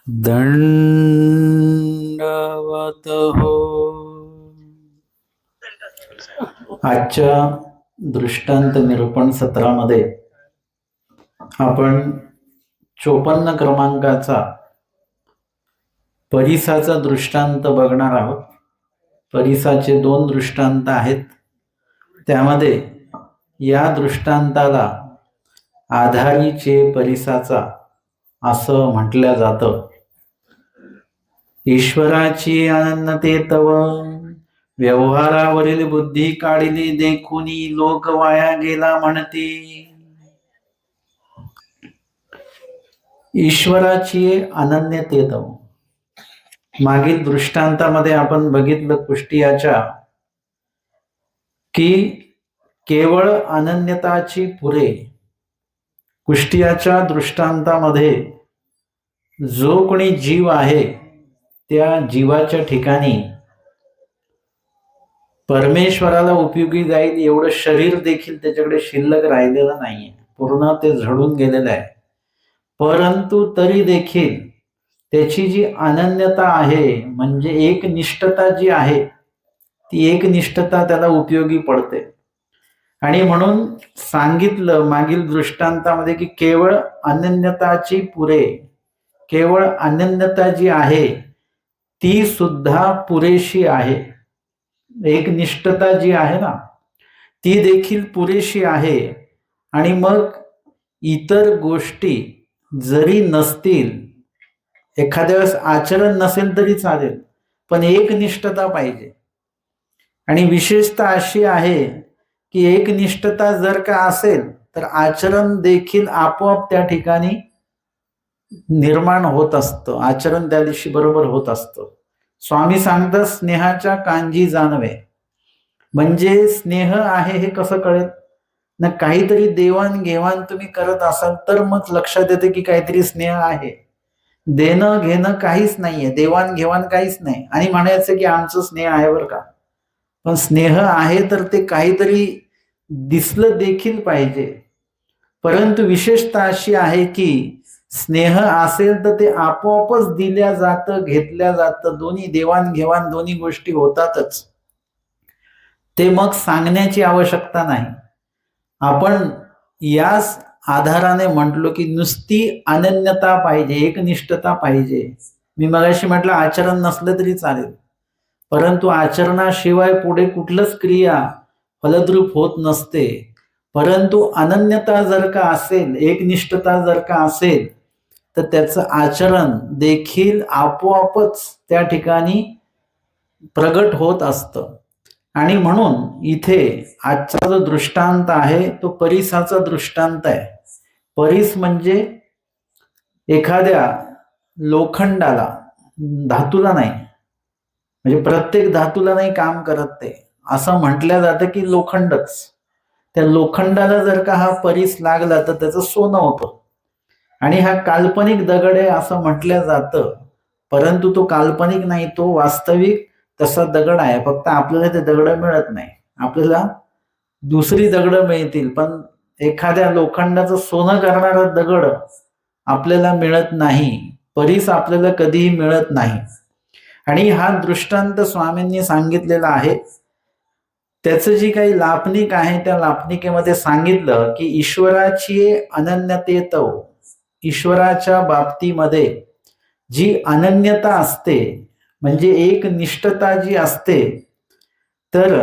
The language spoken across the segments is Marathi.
दंडवत हो. आजच्या दृष्टांत निरूपण सत्रामध्ये आपण 54 क्रमांकाचा परिसाचा दृष्टांत बघणार आहोत. परिसाचे 2 दृष्टांत आहेत. त्यामध्ये या दृष्टांताला आधारीचे परिसाचा असं म्हटलं जातं. ईश्वराची अनन्यते तव, व्यवहारावरील बुद्धी काढिली देखुनी लोक वाया गेला म्हणते. ईश्वराची अनन्यते तव. मागील दृष्टांतामध्ये आपण बघितलं कुष्टियाच्या की केवळ अनन्यताची पुरे. कुष्टियाच्या दृष्टांतामध्ये जो कोणी जीव आहे त्या जीवाच्या ठिकाणी परमेश्वराला उपयोगी जाईल एवढं शरीर देखील त्याच्याकडे शिल्लक राहिलेलं नाहीये. पूर्ण ते झडून गेलेलं आहे. परंतु तरी देखील त्याची जी अनन्यता आहे, म्हणजे एकनिष्ठता जी आहे, ती एकनिष्ठता त्याला उपयोगी पडते. आणि म्हणून सांगितलं मागील दृष्टांतामध्ये की केवळ अनन्यताची पुरे, केवळ अनन्यता जी आहे ती सुद्धा पुरेशी आहे. एकनिष्ठता जी आहे ना, ती देखील पुरेशी आहे. आणि मग इतर गोष्टी जरी नसतील, एखाद्या वेळेस आचरण नसेल तरी चालेल, पण एकनिष्ठता पाहिजे. आणि विशेषता अशी आहे की एकनिष्ठता जर का असेल तर आचरण देखील आपोआप त्या ठिकाणी निर्माण होत असतं. आचरण त्या दिवशी बरोबर होत असतं. स्वामी सांगतात स्नेहाच्या कांजी जाणवे. म्हणजे स्नेह आहे हे कसं कळेल ना, काहीतरी देवाणघेवाण तुम्ही करत असाल तर मग लक्षात येते की काहीतरी स्नेह आहे. देणं घेणं काहीच नाहीये, देवाणघेवाण काहीच नाही, आणि म्हणायचं की आमचं स्नेह आहे बरं का. पण स्नेह आहे तर ते काहीतरी दिसलं देखील पाहिजे. परंतु विशेषता अशी आहे की स्नेह असेल तर ते आपोआपच दिल्या जातं, घेतल्या जातं. दोन्ही देवाणघेवाण, दोन्ही गोष्टी होतातच. ते मग सांगण्याची आवश्यकता नाही. आपण याच आधाराने म्हटलो की नुसती अनन्यता पाहिजे, एकनिष्ठता पाहिजे. मी मगाशी म्हटलं आचरण नसलं तरी चालेल, परंतु आचरणाशिवाय पुढे कुठलंच क्रिया फलद्रूप होत नसते. परंतु अनन्यता जर का असेल, एकनिष्ठता जर का असेल, तर त्याचं आचरण देखील आपोआपच त्या ठिकाणी प्रगट होत असतं. आणि म्हणून इथे आजचा जो दृष्टांत आहे तो परिसाचा दृष्टांत आहे. परिस म्हणजे एखाद्या लोखंडाला, धातूला नाही, म्हणजे प्रत्येक धातूला नाही काम करत ते. असं म्हटलं जातं की लोखंडच, त्या लोखंडाला जर का हा परिस लागला तर त्याचं सोनं होतं. आणि हा काल्पनिक दगड आहे असं म्हटलं जातं, परंतु तो काल्पनिक नाही, तो वास्तविक तसा दगड आहे. फक्त आपल्याला ते दगड मिळत नाही, आपल्याला दुसरी दगड मिळतील, पण एखाद्या लोखंडाचं सोनं करणारा दगड आपल्याला मिळत नाही. परिस आपल्याला कधीही मिळत नाही. आणि हा दृष्टांत स्वामींनी सांगितलेला आहे. त्याचं जी काही लापणिक आहे त्या लापणिकेमध्ये सांगितलं की ईश्वराची अनन्यते तव. ईश्वराच्या बाबतीमध्ये जी अनन्यता असते, म्हणजे एक निष्ठता जी असते, तर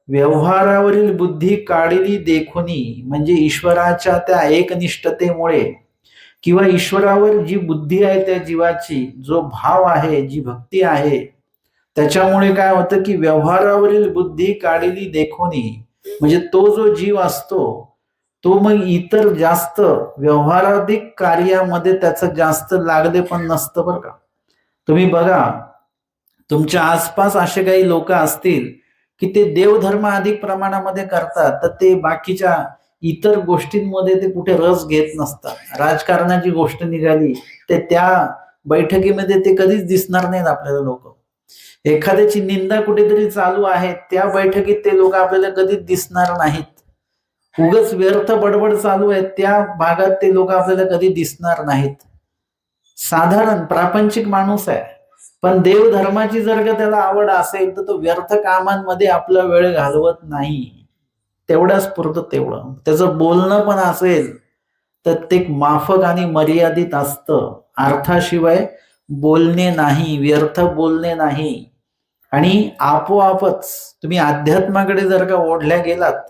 व्यवहारावरील बुद्धी काढिली देखुनी, म्हणजे ईश्वराच्या त्या एकनिष्ठतेमुळे किंवा ईश्वरावर जी बुद्धी आहे त्या जीवाची, जो भाव आहे, जी भक्ती आहे, त्याच्यामुळे काय होतं की व्यवहारावरील बुद्धी काढिली देखुनी, म्हणजे तो जो जीव असतो तो मग इतर जास्त व्यवहाराधिक कार्यामध्ये त्याचं जास्त लागले पण नसतं बरं का. तुम्ही बघा, तुमच्या आसपास असे काही लोक असतील की ते देवधर्म अधिक प्रमाणामध्ये करतात, तर ते बाकीच्या इतर गोष्टींमध्ये ते कुठे रस घेत नसतात. राजकारणाची गोष्ट निघाली ते त्या बैठकीमध्ये ते कधीच दिसणार नाहीत आपल्याला लोक. एखाद्याची निंदा कुठेतरी चालू आहे, त्या बैठकीत ते लोक आपल्याला कधीच दिसणार नाहीत. उगच व्यर्थ बडबड चालू आहे, त्या भागात ते लोक आपल्याला कधी दिसणार नाहीत. साधारण प्रापंचिक माणूस आहे, पण देवधर्माची जर का त्याला आवड असेल तर तो व्यर्थ कामांमध्ये आपला वेळ घालवत नाही. तेवढ्याच पुरतं तेवढं. त्याचं बोलणं पण असेल तर ते माफक आणि मर्यादित असतं. अर्थाशिवाय बोलणे नाही, व्यर्थ बोलणे नाही. आणि आपोआपच तुम्ही अध्यात्माकडे जर का ओढल्या गेलात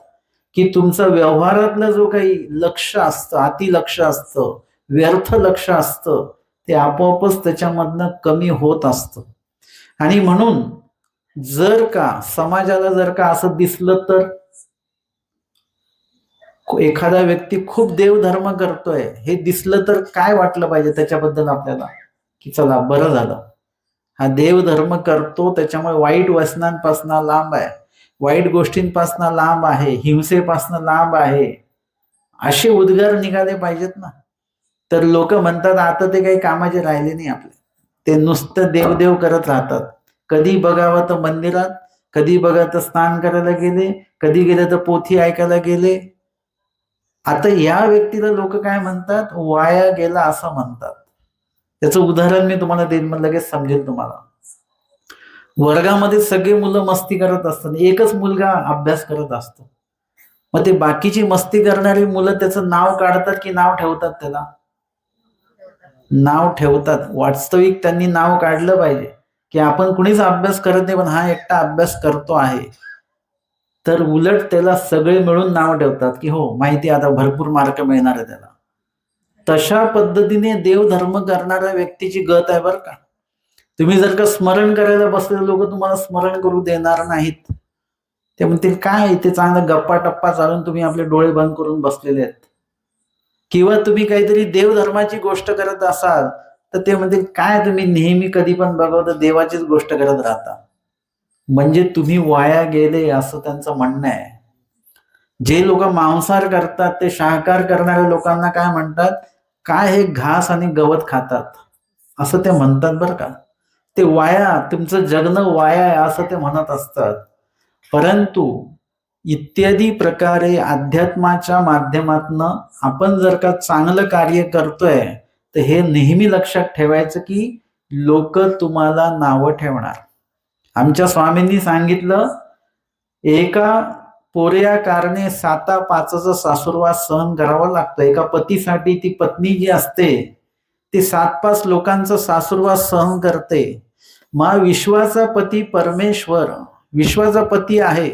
की तुमचं व्यवहारातलं जो काही लक्ष असतं, अतिलक्ष असतं, व्यर्थ लक्ष असतं, ते आपोआपच त्याच्यामधनं कमी होत असतं. आणि म्हणून जर का समाजाला जर का असं दिसलं तर एखादा व्यक्ती खूप देवधर्म करतोय हे दिसलं तर काय वाटलं पाहिजे त्याच्याबद्दल आपल्याला, की चला बरं झालं, हा देवधर्म करतो त्याच्यामुळे वाईट व्यसनांपासून लांब आहे, वाईट गोष्टींपासून लांब आहे, हिंसेपासून लांब आहे, असे उद्गार निघाले पाहिजेत ना. तर लोक म्हणतात आता ते काही कामाचे राहिले नाही आपले, ते नुसतं देवदेव करत राहतात. कधी बघावं तर मंदिरात, कधी बघा तर स्नान करायला गेले, कधी गेले तर पोथी ऐकायला गेले. आता या व्यक्तीला लोक काय म्हणतात, वाया गेला असं म्हणतात. त्याचं उदाहरण मी तुम्हाला देईन, मग लगेच समजेल तुम्हाला. वर्गामध्ये सगळे मुलं मस्ती करत असतात, एकच मुलगा अभ्यास करत असतो. मग ते बाकीची मस्ती करणारी मुलं त्याचं नाव काढतात की नाव ठेवतात, त्याला नाव ठेवतात. वास्तविक त्यांनी नाव काढलं पाहिजे की आपण कुणीच अभ्यास करत नाही पण हा एकटा अभ्यास करतो आहे. तर उलट त्याला सगळे मिळून नाव ठेवतात की हो माहिती, आता भरपूर मार्क मिळणार आहे त्याला. तशा पद्धतीने देवधर्म करणाऱ्या व्यक्तीची गत आहे बरं का. तुम्ही जर का स्मरण करायला बसले, लोक तुम्हाला स्मरण करू देणार नाहीत. ते म्हणतील काय ते चांगलं गप्पा टप्पा चालून तुम्ही आपले डोळे बंद करून बसलेले आहेत. किंवा तुम्ही काहीतरी देवधर्माची गोष्ट करत असाल तर ते म्हणतील काय तुम्ही नेहमी कधी पण बघावं तर देवाचीच गोष्ट करत राहता. म्हणजे तुम्ही वाया गेले असं त्यांचं म्हणणं आहे. जे लोक मांसाहार करतात ते शाकाहार करणाऱ्या लोकांना काय म्हणतात, काय हे घास आणि गवत खातात असं ते म्हणतात बरं का. ते वाया, तुमचं जगणं वाया आहे असं ते म्हणत असतात. परंतु इत्यादी प्रकारे अध्यात्माच्या माध्यमातनं आपण जर का चांगलं कार्य करतोय तर हे नेहमी लक्षात ठेवायचं की लोक तुम्हाला नावं ठेवणार. आमच्या स्वामींनी सांगितलं, एका पोऱ्या कारणे 7-5 सासुरवास सहन करावा लागतो. एका पतीसाठी ती पत्नी जी असते ती 7-5 लोकांचा सासुरवास सहन करते. मग विश्वाचा पती परमेश्वर, विश्वाचा पती आहे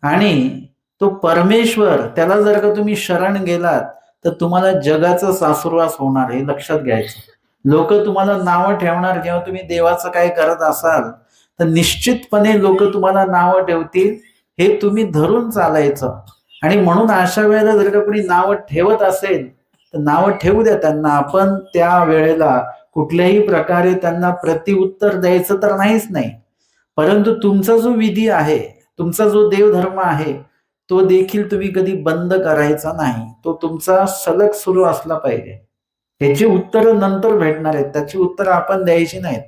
आणि तो परमेश्वर, त्याला जर का तुम्ही शरण गेलात तर तुम्हाला जगाचा सासुरवास होणार, हे लक्षात घ्यायचं. लोक तुम्हाला नावं ठेवणार जेव्हा तुम्ही देवाचं काय करत असाल तर निश्चितपणे लोक तुम्हाला नावं ठेवतील, हे तुम्ही धरून चालायचं. आणि म्हणून अशा वेळेला जर का कोणी नावं ठेवत असेल तर नावं ठेवू द्या त्यांना. आपण त्या वेळेला कुठल्याही प्रकारे त्यांना प्रतिउत्तर द्यायचं तर नाहीच नाही, परंतु तुमचा जो विधी आहे, तुमचा जो देवधर्म आहे तो देखील तुम्ही कधी बंद करायचा नाही, तो तुमचा सलग सुरू असला पाहिजे. ह्याची उत्तरं नंतर भेटणार आहेत, त्याची उत्तरं आपण द्यायची नाहीत.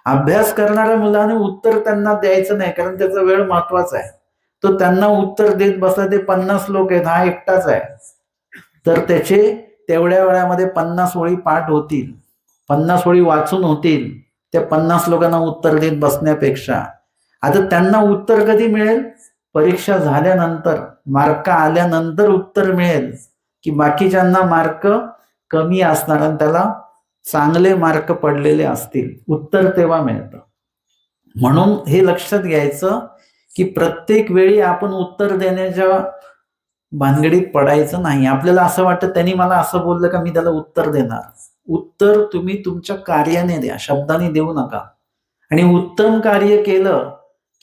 अभ्यास करणाऱ्या मुलाने उत्तर त्यांना द्यायचं नाही, कारण त्याचा वेळ महत्वाचा आहे. तो त्यांना उत्तर देत बसला, ते 50 लोक आहेत, हा एकटाच आहे, तर त्याचे तेवढ्या वेळामध्ये 50 ओळी पाठ होतील, 50 ओळी वाचून होतील. त्या 50 लोकांना उत्तर देत बसण्यापेक्षा आता त्यांना उत्तर कधी मिळेल, परीक्षा झाल्यानंतर, मार्क आल्यानंतर उत्तर मिळेल की बाकीच्यांना मार्क कमी असणार आणि त्याला चांगले मार्क पडलेले असतील, उत्तर तेव्हा मिळतं. म्हणून हे लक्षात घ्यायचं की प्रत्येक वेळी आपण उत्तर देण्याच्या भानगडीत पडायचं नाही. आपल्याला असं वाटतं त्यांनी मला असं बोललं का मी त्याला उत्तर देणार. उत्तर तुम्ही तुमच्या कार्याने द्या, शब्दाने देऊ नका. आणि उत्तम कार्य केलं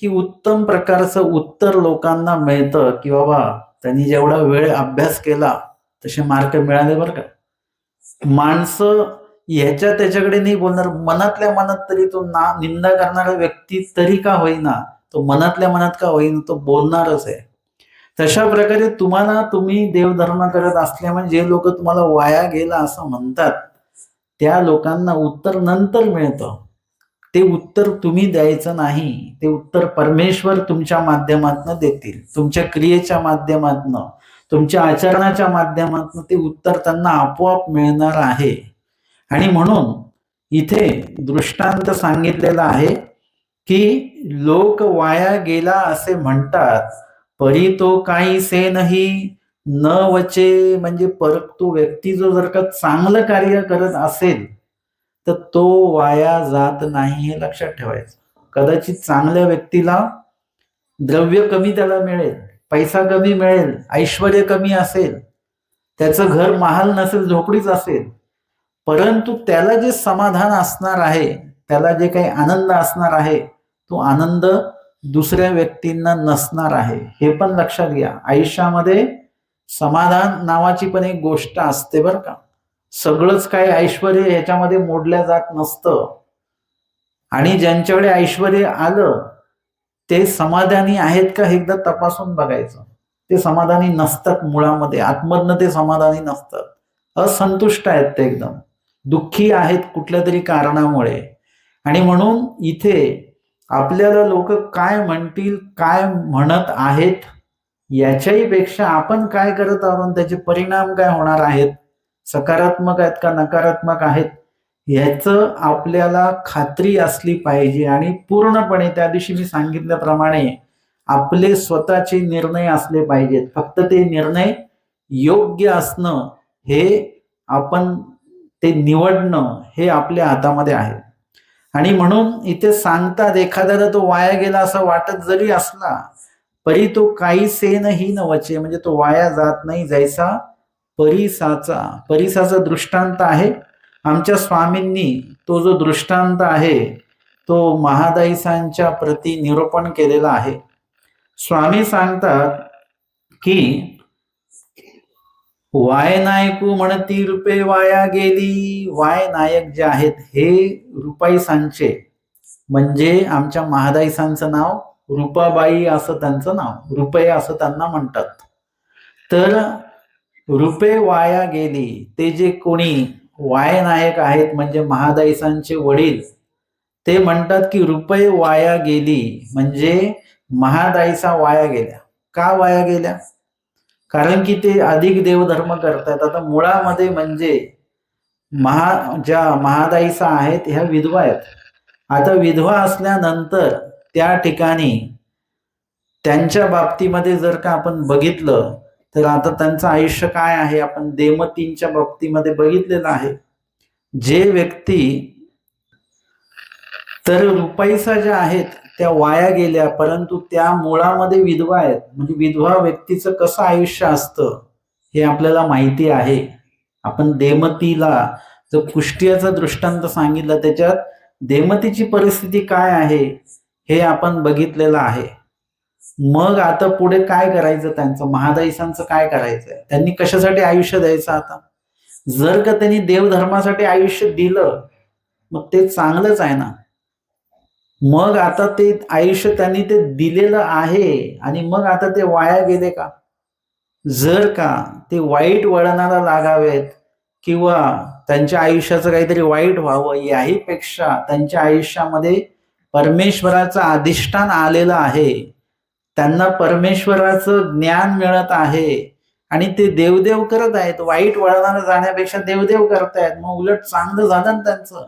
की उत्तम प्रकारचं उत्तर लोकांना मिळतं की बाबा त्यांनी जेवढा वेळ अभ्यास केला तसे मार्क मिळाले बरं का. माणसं ह्याच्या त्याच्याकडे नाही बोलणार, मनातल्या मनात तरी तो निंदा करणारा व्यक्ती तरी का होईना, तो मनातल्या मनात का होईना तो बोलणारच आहे. तशा प्रकारे तुम्हाला, तुम्ही देवधर्म करत असल्यामुळे जे लोक तुम्हाला वाया गेला असं म्हणतात त्या लोकांना उत्तर नंतर मिळतं. ते उत्तर तुम्ही द्यायचं नाही, ते उत्तर परमेश्वर तुमच्या माध्यमातून देतील, तुमच्या क्रियेच्या माध्यमातून, तुमच्या आचरणाच्या माध्यमातून ते उत्तर त्यांना आपोआप मिळणार आहे. आणि म्हणून इथे दृष्टांत सांगितलेला आहे की लोक वाया गेला असे म्हणतात, परी तो काही से नाही न वचे. म्हणजे तो व्यक्ती जो जर का चांगलं कार्य करत असेल तर तो वाया जात नाही, हे लक्षात ठेवायचं. कदाचित चांगल्या व्यक्तीला द्रव्य कमी त्याला मिळेल, पैसा कमी मिळेल, ऐश्वर्य कमी असेल, त्याचं घर महाल नसेल, झोपडीच असेल, परंतु त्याला जे समाधान असणार आहे, त्याला जे काही आनंद असणार आहे, तो आनंद दुसऱ्या व्यक्तींना नसणार आहे. हे पण लक्षात घ्या. आयुष्यामध्ये समाधान नावाची पण एक गोष्ट असते बरं का. सगळंच काही ऐश्वर्य ह्याच्यामध्ये मोडल्या जात नसतं. आणि ज्यांच्याकडे ऐश्वर्य आलं ते समाधानी आहेत का एकदा तपासून बघायचं. ते समाधानी नसतात, मुळामध्ये आतमधनं ते समाधानी नसतात, असंतुष्ट आहेत, ते एकदम दुःखी आहेत कुठल्या तरी कारणामुळे. आणि म्हणून इथे आपल्याला लोक काय म्हणतील, काय म्हणत आहेत, याच्याही पेक्षा आपण काय करत आहोत, त्याचे परिणाम काय होणार आहेत, सकारात्मक आहेत का नकारात्मक आहेत, ह्याचं आपल्याला खात्री असली पाहिजे. आणि पूर्णपणे त्या दिवशी मी सांगितल्याप्रमाणे आपले स्वतःचे निर्णय असले पाहिजेत. फक्त ते निर्णय योग्य असणं, हे आपण ते निवडणं, हे आपल्या हातामध्ये आहे. आणि म्हणून इथे सांगतात, एखाद्याला तो वाया गेला असं वाटत जरी असला, परी तो काही से नाही न वचे. म्हणजे तो वाया जात नाही, जैसा परिसाचा दृष्टांत आहे. आमच्या स्वामींनी तो जो दृष्टांत आहे तो महादाईसांच्या प्रती निरूपण केलेला आहे. स्वामी सांगतात की वाय नायकू म्हणती रुपे वाया गेली. वाय नायक जे आहेत हे रुपाईसांचे, म्हणजे आमच्या महादाईसांचं नाव रुपाबाई असं त्यांचं नाव, रुपये असं त्यांना म्हणतात. तर रुपे वाया गेली, ते जे कोणी वाय नायक आहेत म्हणजे महादाईसांचे वडील, ते म्हणतात की रुपये वाया गेली, म्हणजे महादाईसा वाया गेल्या. का वाया गेल्या? कारण की ते अधिक देवधर्म करतात. आता मुळामध्ये म्हणजे ज्या महादाईसा आहेत ह्या विधवा आहेत. आता विधवा असल्यानंतर त्या ठिकाणी त्यांच्या बाबतीमध्ये जर का आपण बघितलं तर आता त्यांचं आयुष्य काय आहे, आपण देमतींच्या बाबतीमध्ये बघितलेलं आहे. जे व्यक्ती, तर रुपाईसा ज्या आहेत त्या वाया गेल्या, परंतु त्या मुळामध्ये विधवा आहेत. म्हणजे विधवा व्यक्तीचं कसं आयुष्य असतं हे आपल्याला माहिती आहे. आपण देमतीला जो कुष्टियाचा दृष्टांत सांगितला, त्याच्यात देमतीची परिस्थिती काय आहे हे आपण बघितलेलं आहे. मग आता पुढे काय करायचं, त्यांचं महादाईसांचं काय करायचंय, त्यांनी कशासाठी आयुष्य द्यायचं. आता जर का त्यांनी देवधर्मासाठी आयुष्य दिलं मग ते चांगलंच आहे ना. मग आता ते आयुष्य त्यांनी ते दिलेलं आहे आणि मग आता ते वाया गेले का? जर का ते वाईट वळणाला लागावेत किंवा त्यांच्या आयुष्याचं काहीतरी वाईट व्हावं, याही पेक्षा त्यांच्या आयुष्यामध्ये परमेश्वराचं अधिष्ठान आलेलं आहे, त्यांना परमेश्वराचं ज्ञान मिळत आहे आणि ते देवदेव करत आहेत. वाईट वळणाला जाण्यापेक्षा देवदेव करतायत, मग उलट चांगलं झालं ना त्यांचं.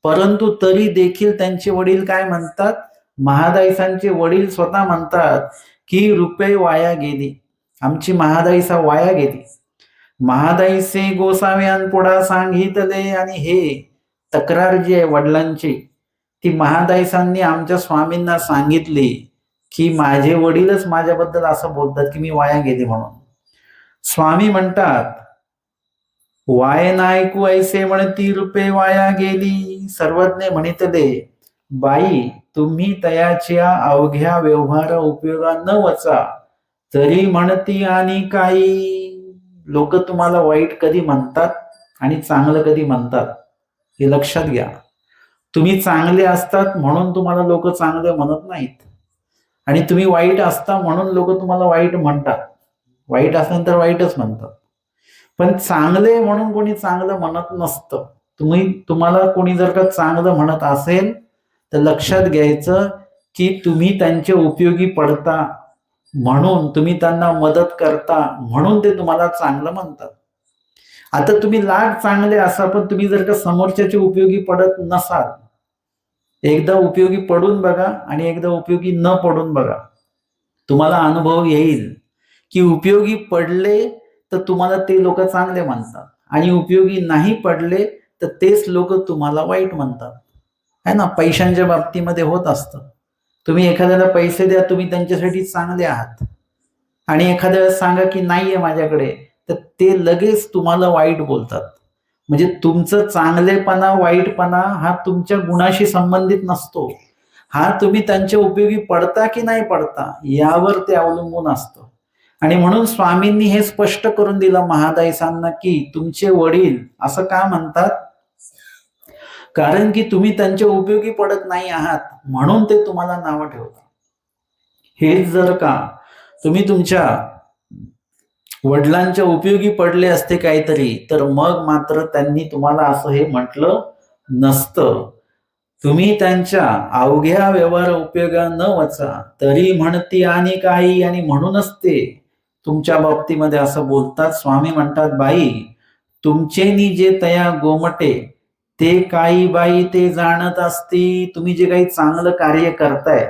परंतु तरी देखील त्यांचे वडील काय म्हणतात, महादाईसांचे वडील स्वतः म्हणतात की रुपये वाया गेली, आमची महादाईसा वाया गेली. महादाईसे गोसाव्यान पुढा सांगितले. आणि हे तक्रार जी आहे वडिलांची, ती महादाईसांनी आमच्या स्वामींना सांगितली की माझे वडीलच माझ्याबद्दल असं बोलतात की मी वाया गेली म्हणून. स्वामी म्हणतात, वाय नायकू ऐसे म्हणती रुपे वाया गेली. सर्वज्ञ म्हणितले, बाई तुम्ही तयाच्या अवघ्या व्यवहार उपयोगा न वचा, तरी म्हणती आणि काही. लोक तुम्हाला वाईट कधी म्हणतात आणि चांगलं कधी म्हणतात हे लक्षात घ्या. तुम्ही चांगले असतात म्हणून तुम्हाला लोक चांगले म्हणत नाहीत, आणि तुम्ही वाईट असता म्हणून लोक तुम्हाला वाईट म्हणतात. वाईट असेल तर वाईटच म्हणतात, पण चांगले म्हणून कोणी चांगलं म्हणत नसतं. तुम्हाला कोणी जर का चांगलं म्हणत असेल तर लक्षात घ्यायचं की तुम्ही त्यांचे उपयोगी पडता म्हणून, तुम्ही त्यांना मदत करता म्हणून ते तुम्हाला चांगलं म्हणतात. आता तुम्ही लाख चांगले असा, पण तुम्ही जर का समोरच्याचे उपयोगी पडत नसाल, एकदा उपयोगी पडून बघा आणि एकदा उपयोगी न पडून बघा, तुम्हाला अनुभव येईल की उपयोगी पडले तर तुम्हाला ते लोक चांगले म्हणतात आणि उपयोगी नाही पडले तर तेच लोक तुम्हाला वाईट म्हणतात. है ना, पैशांच्या बाबतीमध्ये होत असतं. तुम्ही एखाद्याला पैसे द्या, तुम्ही त्यांच्यासाठी चांगले आहात, आणि एखाद्या वेळेस सांगा की नाहीये माझ्याकडे, तर ते लगेच तुम्हाला वाईट बोलतात. म्हणजे तुमचं चांगलेपणा वाईटपणा हा तुमच्या गुणाशी संबंधित नसतो, हा तुम्ही त्यांच्या उपयोगी पडता की नाही पडता यावर ते अवलंबून असतं. आणि म्हणून स्वामींनी हे स्पष्ट करून दिलं महादाईसांना की तुमचे वडील असं का म्हणतात, कारण की तुम्ही त्यांच्या उपयोगी पडत नाही आहात म्हणून ते तुम्हाला नावं ठेवतात. हे जर का तुम्ही तुमच्या वडिलांच्या उपयोगी पडले असते काहीतरी, तर मग मात्र त्यांनी तुम्हाला असं हे म्हटलं नसतं. तुम्ही त्यांच्या अवघ्या व्यवहार उपयोगा न वचा तरी म्हणती आणि काही, आणि म्हणूनच ते तुमच्या बाबतीमध्ये असं बोलतात. स्वामी म्हणतात, बाई तुमचे जे तया गोमटे ते काही बाई ते जाणत असती. तुम्ही जे काही चांगलं कार्य करताय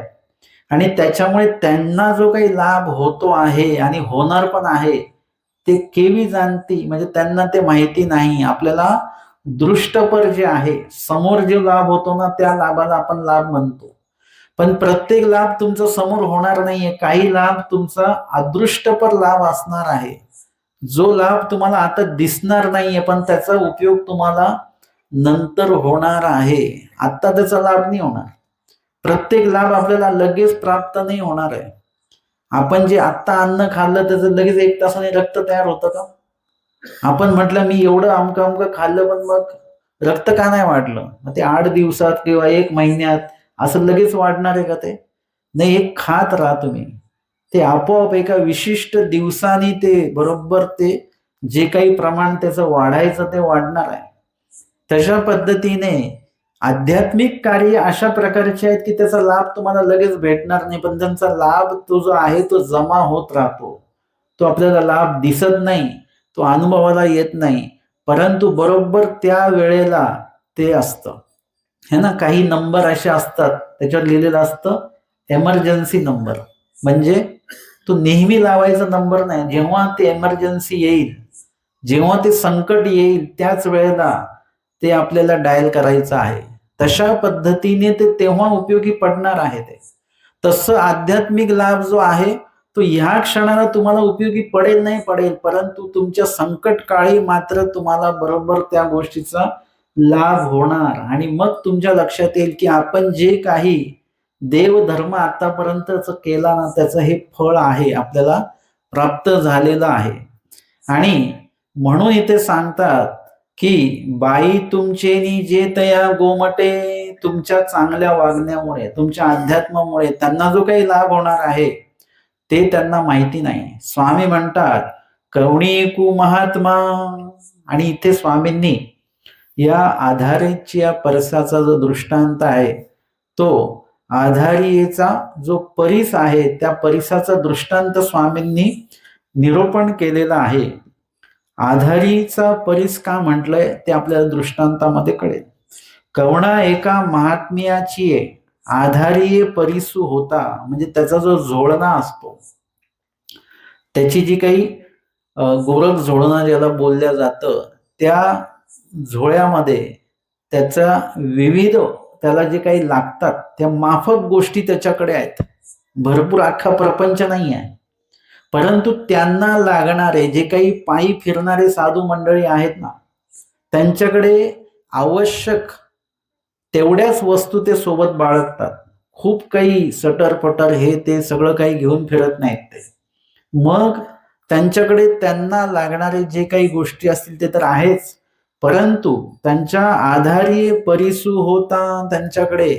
आणि त्याच्यामुळे त्यांना जो काही लाभ होतो आहे आणि होणार पण आहे ते केवी जाणती, म्हणजे त्यांना ते माहिती नाही. आपल्याला दृष्टपर जे आहे, समोर जो लाभ होतो ना त्या लाभाला आपण लाभ म्हणतो, पण प्रत्येक लाभ तुमचा समोर होणार नाहीये. काही लाभ तुमचा अदृष्टपर लाभ असणार आहे, जो लाभ तुम्हाला आता दिसणार नाहीये पण त्याचा उपयोग तुम्हाला नंतर होणार आहे. आता त्याचा लाभ नाही होणार. प्रत्येक लाभ आपल्याला लगेच प्राप्त नाही होणार आहे. आपण जे आत्ता अन्न खाल्लं त्याचं लगेच 1 तासाने रक्त तयार होतं का? आपण म्हटलं मी एवढं अमकं अमकं खाल्लं पण मग रक्त का नाही वाढलं? मग ते 8 दिवसात किंवा 1 महिन्यात असं लगेच वाढणार आहे का ते? नाही, हे खात राहा तुम्ही. ते आपोआप एका विशिष्ट दिवसाने ते बरोबर ते जे काही प्रमाण त्याचं वाढायचं ते वाढणार आहे. तशा पद्धतीने आध्यात्मिक कार्य अशा प्रकारचे आहेत की त्याचा लाभ तुम्हाला लगेच भेटणार नाही, पण त्यांचा लाभ तो जो आहे तो जमा होत राहतो. तो आपल्याला लाभ दिसत नाही, तो अनुभवाला येत नाही, परंतु बरोबर त्या वेळेला ते असतं. है ना, काही नंबर असे असतात त्याच्यावर लिहिलेलं असतं एमर्जन्सी नंबर, म्हणजे तो नेहमी लावायचा नंबर नाही. जेव्हा ते एमर्जन्सी येईल, जेव्हा ते संकट येईल त्याच वेळेला ते आपल्याला डायल करायचं आहे. तशा पद्धतीने ते तेव्हा उपयोगी पडणार आहे. ते तसं आध्यात्मिक लाभ जो आहे तो ह्या क्षणाला तुम्हाला उपयोगी पडेल नाही पडेल, परंतु तुमच्या संकट काळी मात्र तुम्हाला बरोबर त्या गोष्टीचा लाभ होणार. आणि मग तुमच्या लक्षात येईल की आपण जे काही देवधर्म आतापर्यंतच केला ना त्याचं हे फळ आहे, आपल्याला प्राप्त झालेलं आहे. आणि म्हणून इथे सांगतात की बाई तुमचेनी जे तया गोमटे, तुमच्या चांगल्या वागण्यामुळे तुमच्या अध्यात्मामुळे त्यांना जो काही लाभ होणार आहे ते त्यांना माहिती नाही. स्वामी म्हणतात कवणीकू महात्मा, आणि इथे स्वामींनी या आधारीच्या परसाचा जो दृष्टांत आहे तो आधारीचा जो परिस आहे त्या परिसाचा दृष्टांत स्वामींनी निरूपण केलेला आहे. आधारीचा परिस का म्हटलंय ते आपल्याला दृष्टांतामध्ये कळेल. कवणा एका महात्म्याची आधारी परिसू होता, म्हणजे त्याचा जो झोळणा असतो, त्याची जी काही गोरख झोळणा ज्याला बोलल्या जातं, त्या झोळ्यामध्ये त्याचा विविध त्याला जे काही लागतात त्या माफक गोष्टी त्याच्याकडे आहेत. भरपूर अख्खा प्रपंच नाही आहे, परंतु त्यांना लागणारे जे काही पायी फिरणारे साधू मंडळी आहेत ना त्यांच्याकडे आवश्यक तेवढ्याच वस्तू ते सोबत बाळगतात. खूप काही सटर-पटर हे ते सगळं काही घेऊन फिरत नाहीत ते. मग त्यांच्याकडे त्यांना लागणारे जे काही गोष्टी असतील ते तर आहेच, परंतु त्यांच्या आधारी परिसू होता, त्यांच्याकडे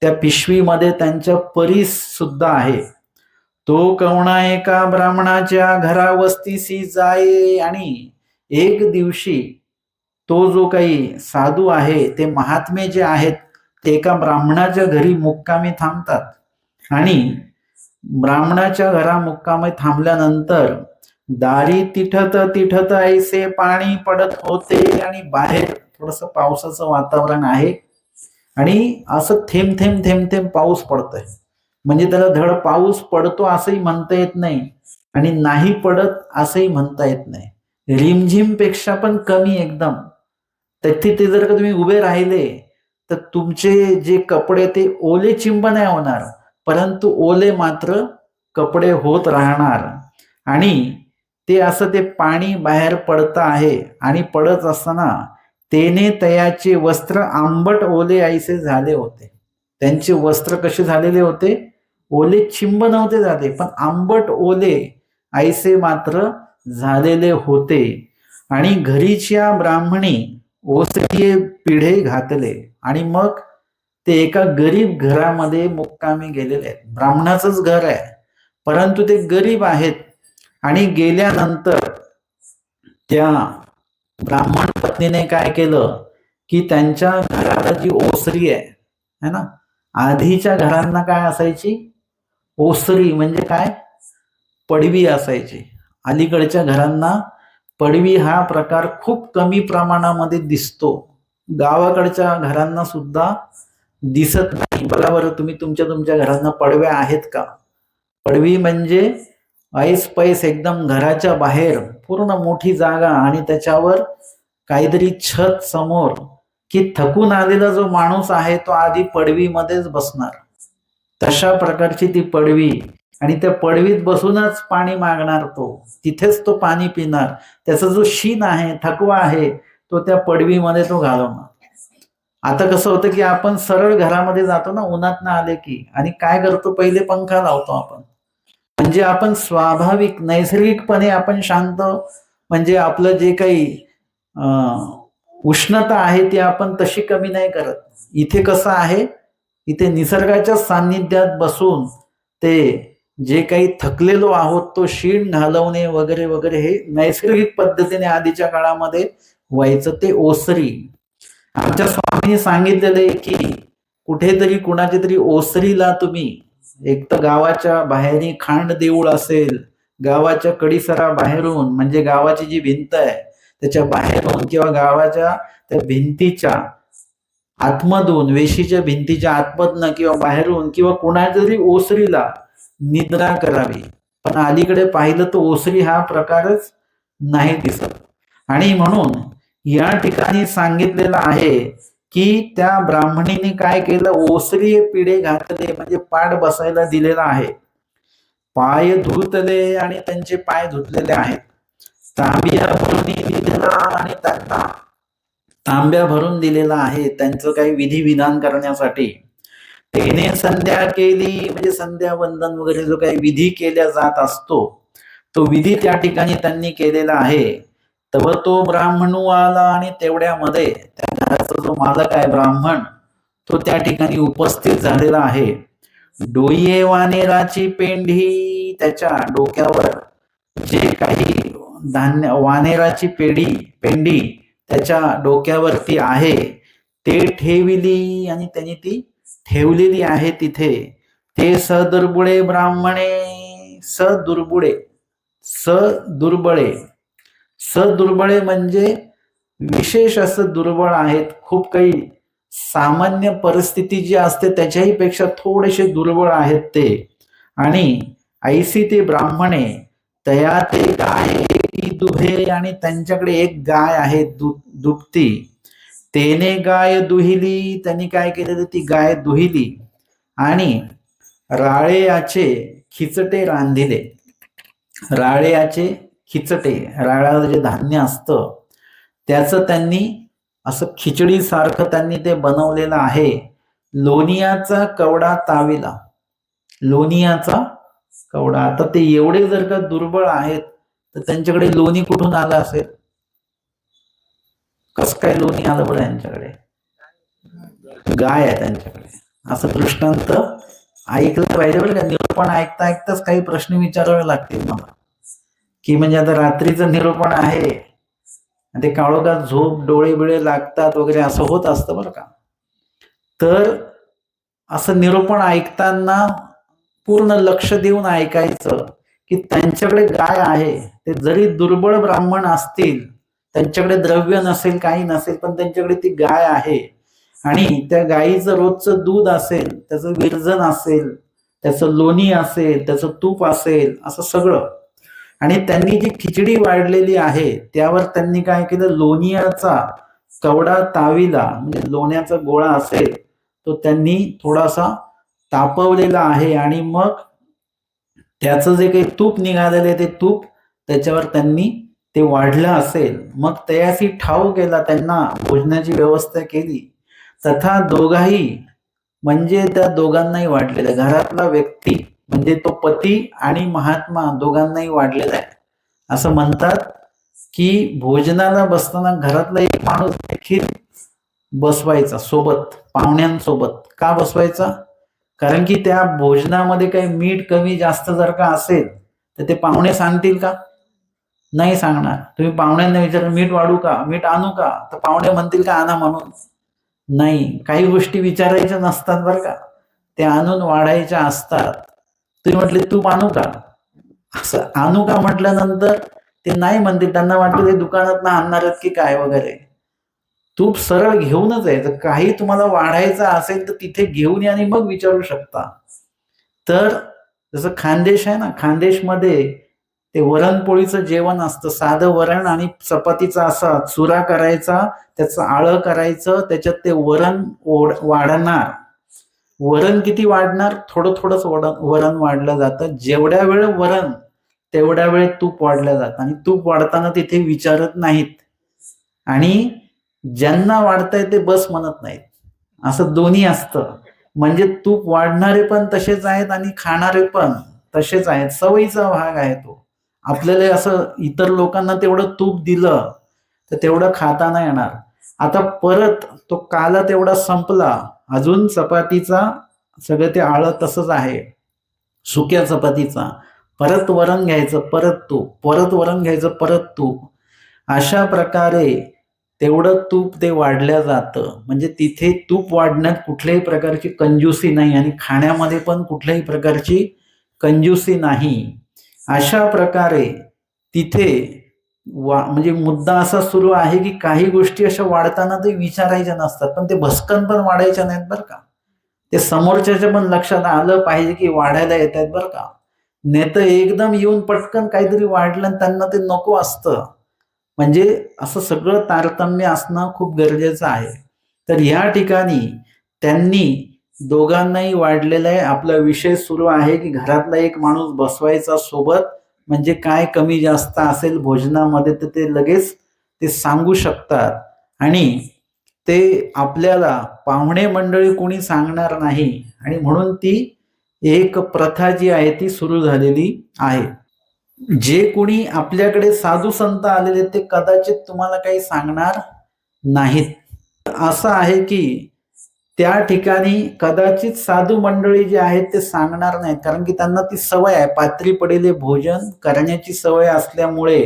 त्या पिशवीमध्ये त्यांच्या परीस सुद्धा आहे. तो कवणा एका ब्राह्मणाच्या घरा वस्तीसी जाये, आणि एक दिवशी तो जो काही साधू आहे ते महात्मे जे आहेत ते एका ब्राह्मणाच्या घरी मुक्कामी थांबतात. आणि ब्राह्मणाच्या घरा मुक्कामी थांबल्यानंतर दारी तिठत तिठत ऐसे पाणी पडत होते. आणि बाहेर थोडस पावसाचं वातावरण आहे आणि असं थेंब थेंब थेंब थेंब पाऊस पडतोय. म्हणजे त्याला धड पाऊस पडतो असंही म्हणता येत नाही आणि नाही पडत असंही म्हणता येत नाही. रिमझिम पेक्षा पण कमी एकदम. तिथे जर का तुम्ही उभे राहिले तर तुमचे जे कपडे ते ओले चिंब नाही होणार, परंतु ओले मात्र कपडे होत राहणार. आणि ते असं ते पाणी बाहेर पडत आहे आणि पडत असताना तेने तयाचे वस्त्र आंबट ओले ऐसे झाले होते. त्यांचे वस्त्र कसे झालेले होते? ओले चिंब नव्हते झाले, पण आंबट ओले ऐसे मात्र झालेले होते. आणि घरीच्या ब्राह्मणी ओसरीये पिढे घातले. आणि मग ते एका गरीब घरामध्ये मुक्कामी गेलेले आहेत. ब्राह्मणाचंच घर आहे, परंतु ते गरीब आहेत. आणि गेल्यानंतर त्या ब्राह्मण पत्नीने काय केलं की त्यांच्या घराला जी ओसरी आहे है ना, आधीच्या घरांना काय असायची? ओसरी म्हणजे काय? पडवी असायची. अलीकडच्या घरांना पडवी हा प्रकार खूप कमी प्रमाणामध्ये दिसतो. गावाकडच्या घरांना सुद्धा दिसत नाही. बघा बरं, तुम्ही तुमच्या तुमच्या घरांना पडव्या आहेत का? पडवी म्हणजे ऐस पैस एकदम घराच्या बाहेर पूर्ण मोठी जागा आणि त्याच्यावर काहीतरी छत समोर, की थकून आलेला जो माणूस आहे तो आधी पडवीमध्येच बसणार. तशा प्रकारची ती पडवी. आणि त्या पडवीत बसूनच पाणी मागणार तो, तिथेच तो पाणी पिणार. त्याचा जो शीन आहे, थकवा आहे, तो त्या पडवीमध्ये तो घालवणार. आता कसं होतं की आपण सरळ घरामध्ये जातो ना उन्हातनं आले की, आणि काय करतो? पहिले पंखा लावतो आपण. म्हणजे आपण स्वाभाविक नैसर्गिकपणे आपण शांत, म्हणजे आपलं जे काही उष्णता आहे ती आपण तशी कमी नाही करत. इथे कसं आहे, इथे निसर्गाच्या सान्निध्यात बसून ते जे काही थकलेलो आहोत तो शीण घालवणे वगैरे वगैरे हे नैसर्गिक पद्धतीने आधीच्या काळामध्ये व्हायचं. ते ओसरी. आमच्या स्वामींनी सांगितलेलं आहे की कुठेतरी कुणाच्या तरी ओसरीला तुम्ही, एक तर गावाच्या बाहेरी खांड देऊळ असेल, गावाच्या कडीसरा बाहेरून म्हणजे गावाची जी भिंत आहे त्याच्या बाहेरून, किंवा गावाच्या त्या भिंतीच्या आतमधून, वेशीच्या भिंतीच्या आतमधनं किंवा बाहेरून, किंवा कुणाच्या तरी ओसरीला निद्रा करावी. पण अलीकडे पाहिलं तर ओसरी हा प्रकारच नाही दिसत. आणि म्हणून या ठिकाणी सांगितलेलं आहे की त्या ब्राह्मणीने काय केलं? ओसरी पिढे घातले, म्हणजे पाठ बसायला दिलेला आहे. पाय धुतले आणि त्यांचे पाय धुतलेले आहेत. तांब्या भरून दिलेला आणि त्यांना तांब्या भरून दिलेला आहे त्यांचं काही विधी विधान करण्यासाठी. तेने संध्या केली, म्हणजे संध्या वंदन वगैरे जो काही विधी केला जात असतो तो विधी त्या ठिकाणी त्यांनी केलेला आहे. तव तो ब्राह्मणू आला, आणि तेवढ्यामध्ये त्या घराचा जो मालक आहे ब्राह्मण, तो त्या ठिकाणी उपस्थित झालेला आहे. डोये वानेराची पेंढी, त्याच्या डोक्यावर जे काही धान्य, वानेराची पेंडी त्याच्या डोक्यावरती आहे ते ठेविली, आणि त्यांनी ती ठेवलेली आहे तिथे. ते सदुर्बुळे ब्राह्मणे, सदुर्बुळे, सदुर्बळे, सदुर्बळे म्हणजे विशेष असं दुर्बळ आहेत. खूप काही सामान्य परिस्थिती जी असते त्याच्याही पेक्षा थोडेसे दुर्बळ आहेत ते. आणि ऐसी ते ब्राह्मणे तया ते गाय दुहे, आणि त्यांच्याकडे एक गाय आहे दुभती. तेने गाय दुहिली, त्यांनी काय केलेलं? ती गाय दुहिली आणि राळेयाचे खिचटे रांधिले. राळेयाचे खिचटे, राळ्याला जे धान्य असतं त्याचं त्यांनी असं खिचडी सारखं त्यांनी ते बनवलेलं आहे. लोणियाचा कवडा ताविला, लोणियाचा कवडा. आता ते एवढे जर का दुर्बळ आहेत तर त्यांच्याकडे लोणी कुठून आलं असेल? कस काय लोणी आलं बरं यांच्याकडे? गाय आहे त्यांच्याकडे. असं दृष्टांत ऐकलं पाहिजे बरं का. निरूपण ऐकता ऐकताच काही प्रश्न विचारावे लागतील मला, की म्हणजे आता रात्रीचं निरूपण आहे, ते काळोखात झोप, डोळे बिळे लागतात वगैरे असं होत असतं बरं का. तर असं निरूपण ऐकताना पूर्ण लक्ष देऊन ऐकायचं, की त्यांच्याकडे गाय आहे, ते जरी दुर्बळ ब्राह्मण असतील, त्यांच्याकडे द्रव्य नसेल, काही नसेल, पण त्यांच्याकडे ती गाय आहे आणि त्या गायीचं रोजचं दूध असेल, त्याचं विरजन असेल, त्याचं लोणी असेल, त्याचं तूप असेल, असं सगळं. आणि त्यांनी जी खिचडी वाढलेली आहे त्यावर त्यांनी काय केलं, लोणीचा कवडा ताविला, म्हणजे लोण्याचा गोळा असेल तो त्यांनी थोडासा तापवलेला आहे आणि मग त्याचं जे काही तूप निघालेलं आहे ते तूप त्याच्यावर त्यांनी ते वाढलं असेल. मग तयासी ठाव केला, त्यांना भोजनाची व्यवस्था केली. तथा दोघाही, म्हणजे त्या दोघांनाही वाढलेलं आहे, घरातला व्यक्ती म्हणजे तो पती आणि महात्मा दोघांनाही वाढलेला आहे. असं म्हणतात की भोजनाला बसताना घरातला एक माणूस देखील बसवायचा सोबत, पाहुण्यांसोबत. का बसवायचा? कारण की त्या भोजनामध्ये काही मीठ कमी जास्त जर का असेल तर ते पाहुणे सांगतील का? नाही सांगणार. तुम्ही पाहुण्यांना विचारा, मीठ वाढू का, मीठ आणू का, तर पाहुणे म्हणतील का आणा म्हणून? नाही. काही गोष्टी विचारायच्या नसतात बरं का, ते आणून वाढायच्या असतात. तुम्ही म्हटले तूप आणू का, असं आणू का म्हटल्यानंतर ते नाही म्हणतील, त्यांना वाटतं ते दुकानात आणणार आहेत की काय वगैरे. तूप सरळ घेऊनच यायचं. काही तुम्हाला वाढायचं असेल तर तिथे घेऊन या आणि मग विचारू शकता. तर जसं खानदेश आहे ना, खानदेशमध्ये ते वरणपोळीचं जेवण असतं, साधं वरण आणि चपातीचा असा चुरा करायचा, त्याचं आळं करायचं, त्याच्यात ते वरण वाढणार. वरण किती वाढणार? थोडं थोडंच वरण वाढलं जातं. जेवढ्या वेळ वरण तेवढ्या वेळ तूप वाढलं जातं आणि तूप वाढताना तिथे विचारत नाहीत आणि ज्यांना वाढतंय ते बस म्हणत नाहीत. असं दोन्ही असतं. म्हणजे तूप वाढणारे पण तसेच आहेत आणि खाणारे पण तसेच आहेत. सवयीचा भाग आहे तो. आपल्याला असं इतर लोकांना तेवढं तूप दिलं तर तेवढं खाता नाही येणार. आता परत तो काला तेवढा संपला, अजून चपातीचा सगळं ते आळं तसंच आहे, सुक्या चपातीचा. परत वरण घ्यायचं, परत तूप, परत वरण घ्यायचं, परत तूप. अशा प्रकारे तेवढं तूप ते वाढलं जातं. म्हणजे तिथे तूप वाढण्यात कुठल्याही प्रकारची कंजूसी नाही आणि खाण्यामध्ये पण कुठल्याही प्रकारची कंजूसी नाही. अशा प्रकारे तिथे म्हणजे मुद्दा असा सुरू आहे की काही गोष्टी अशा वाढताना ते विचारायच्या नसतात, पण ते भस्कन पण वाढायच्या नाहीत बरं का. ते समोरच्याच्या पण लक्षात आलं पाहिजे की वाढायला येत आहेत बरं का. नाही तर एकदम येऊन पटकन काहीतरी वाढलं त्यांना ते नको असतं. म्हणजे असं सगळं तारतम्य असणं खूप गरजेचं आहे. तर या ठिकाणी त्यांनी दोघांनाही वाढलेलं आहे. आपला विषय सुरू आहे की घरातला एक माणूस बसवायचा सोबत, म्हणजे काय कमी जास्त असेल भोजनामध्ये तर ते लगेच ते सांगू शकतात आणि ते आपल्याला पाहुणे मंडळी कोणी सांगणार नाही आणि म्हणून ती एक प्रथा जी आहे ती सुरू झालेली आहे. जे कोणी आपल्याकडे साधू संत आलेले ते कदाचित तुम्हाला काही सांगणार नाहीत. असं आहे की त्या ठिकाणी कदाचित साधू मंडळी जे आहेत ते सांगणार नाहीत, कारण की त्यांना ती सवय आहे, पात्री पडेले भोजन करण्याची सवय असल्यामुळे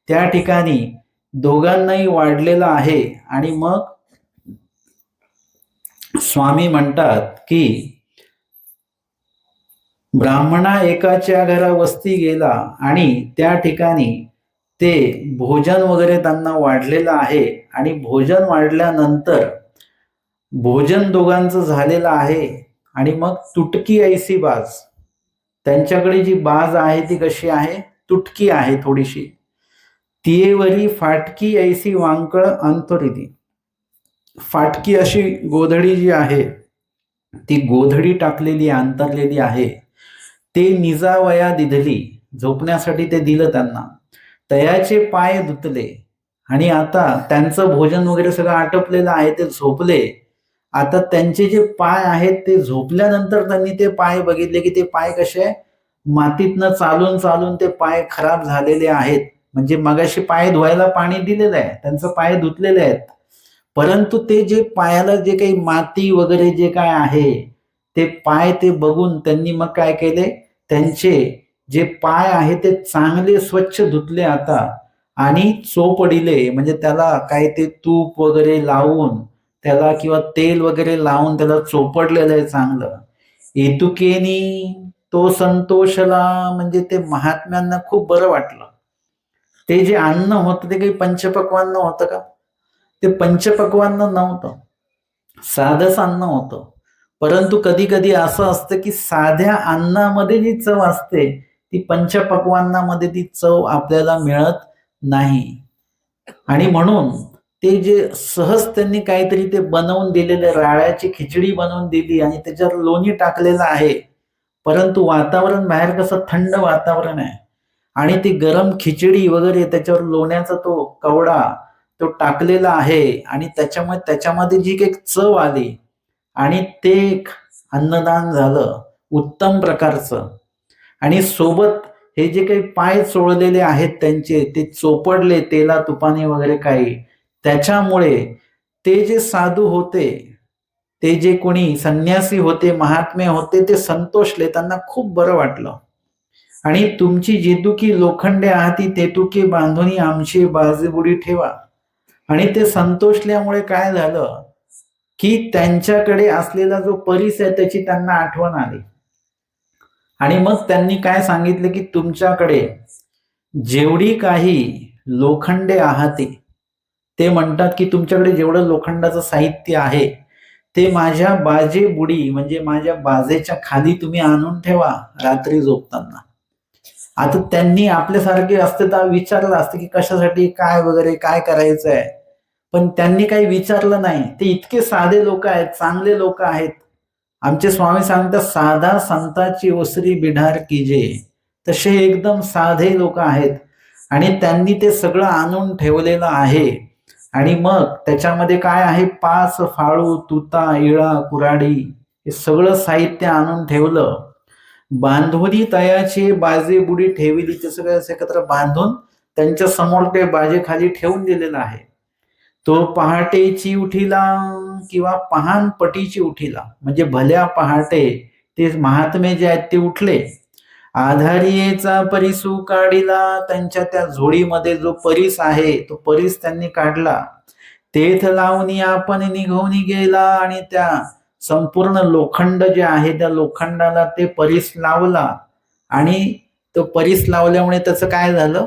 त्या ठिकाणी दोघांनाही वाढलेलं आहे. आणि मग स्वामी म्हणतात की ब्राह्मणा एकाच्या घरा वस्ती गेला आणि त्या ठिकाणी ते भोजन वगैरे त्यांना वाढलेलं आहे आणि भोजन वाढल्यानंतर भोजन दोघांचं झालेलं आहे आणि मग तुटकी ऐसी बाज, त्यांच्याकडे जी बाज आहे ती कशी आहे, तुटकी आहे थोडीशी. तियेवरी फाटकी ऐसी वांकळ अंतरिती, फाटकी अशी गोधडी जी आहे ती गोधडी टाकलेली अंतरलेली आहे. ते निजावया दिधली, झोपण्यासाठी ते दिलं त्यांना. तयाचे पाय धुतले आणि आता त्यांचं भोजन वगैरे सगळं आटपलेलं आहे, ते झोपले. आता त्यांचे जे पाय आहेत ते झोपल्यानंतर त्यांनी ते पाय बघितले की ते पाय कसे मातीतनं चालून चालून ते पाय खराब झालेले आहेत. म्हणजे मगाशी पाय धुवायला पाणी दिलेलं आहे, त्यांचं पाय धुतलेले आहेत, परंतु ते जे पायाला जे काही माती वगैरे जे काय आहे ते पाय ते बघून त्यांनी मग काय केले, त्यांचे जे पाय आहे ते चांगले स्वच्छ धुतले आता आणि चोपडिले, म्हणजे त्याला काय ते तूप वगैरे लावून त्याला किंवा तेल वगैरे लावून त्याला चोपडलेलं आहे चांगलं. एतुकेनी तो संतोषला, म्हणजे ते महात्म्यांना खूप बरं वाटलं. ते जे अन्न होतं ते काही पंचपक्वान्न होतं का? ते पंचपक्वान्न नव्हतं, साधंच अन्न होतं. परंतु कधी कधी असं असतं की साध्या अन्नामध्ये जी चव असते ती पंचपक्वान्नामध्ये ती चव आपल्याला मिळत नाही. आणि म्हणून ते जे सहज त्यांनी काहीतरी ते बनवून दिलेले, राळ्याची खिचडी बनवून दिली आणि त्याच्यावर लोणी टाकलेलं आहे, परंतु वातावरण बाहेर कसं थंड वातावरण आहे आणि ती गरम खिचडी वगैरे त्याच्यावर लोण्याचा तो कवडा तो टाकलेला आहे आणि त्याच्यामुळे त्याच्यामध्ये जी काही चव आली आणि ते एक अन्नदान झालं उत्तम प्रकारचं. आणि सोबत हे जे काही पाय चोळलेले आहेत त्यांचे, ते चोपडले तेला तुपाने वगैरे काही, त्याच्यामुळे ते जे साधू होते, ते जे कोणी संन्यासी होते, महात्मे होते, ते संतोषले, त्यांना खूप बरं वाटलं. आणि तुमची जेतुकी लोखंडे आहाती तेतुकी बांधुनी आमची बाजूबुडी ठेवा. आणि ते संतोषल्यामुळे काय झालं की त्यांच्याकडे असलेला जो परीस आहे त्याची त्यांना आठवण आली. आणि मग त्यांनी काय सांगितलं की तुमच्याकडे जेवढी काही लोखंडे आहात, ते म्हणतात की तुमच्याकडे जेवढं लोखंडाचं साहित्य आहे ते माझ्या बाजे बुडी, म्हणजे माझ्या बाजेच्या खाली तुम्ही आणून ठेवा रात्री झोपताना. आता त्यांनी आपल्यासारखे असते तर विचारलं असतं की कशासाठी, काय वगैरे, काय करायचं आहे, पण त्यांनी काही विचारलं नाही. ते इतके साधे लोक आहेत, चांगले लोक आहेत. आमचे स्वामी सांगतात साधा संताची ओसरी बिढार कीजे, तसे एकदम साधे लोक आहेत. आणि त्यांनी ते सगळं आणून ठेवलेलं आहे. आणि मग त्याच्यामध्ये काय आहे, पाच फाळू तुता इळा कुराडी हे सगळं साहित्य आणून ठेवलं. बांधुनी तयाची बाजे बुडी ठेवली, ते सगळं एकत्र बांधून त्यांच्या समोर ते बाजे खाली ठेवून दिलेलं आहे. तो पहाटेची उठीला किंवा पहान पटीची उठीला, म्हणजे भल्या पहाटे ते महात्मे जे आहेत ते उठले. आधारियेचा परिसू काढिला, त्यांच्या त्या झोळीमध्ये जो परीस आहे तो परीस त्यांनी काढला. तेथ लावणी आपण निघून गेला, आणि त्या संपूर्ण लोखंड जे आहे त्या लोखंडाला ते परीस लावला. आणि तो परीस लावल्यामुळे त्याचं काय झालं,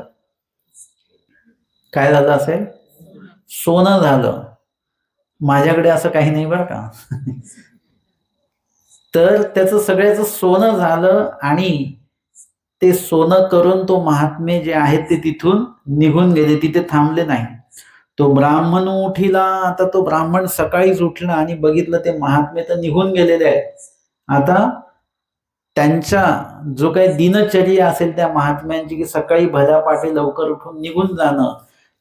काय झालं असेल, सोनं झालं. माझ्याकडे असं काही नाही बरं का. तर त्याचं सगळ्याचं सोनं झालं. आणि ते सोनं करून तो महात्मे जे आहेत ते तिथून निघून गेले, तिथे थांबले नाही. तो ब्राह्मण उठीला, आता तो ब्राह्मण सकाळीच उठला आणि बघितलं ते महात्मे तर निघून गेलेले आहेत. आता त्यांच्या जो काही दिनचर्या असेल त्या महात्म्यांची की सकाळी भल्या पाठी लवकर उठून निघून जाणं,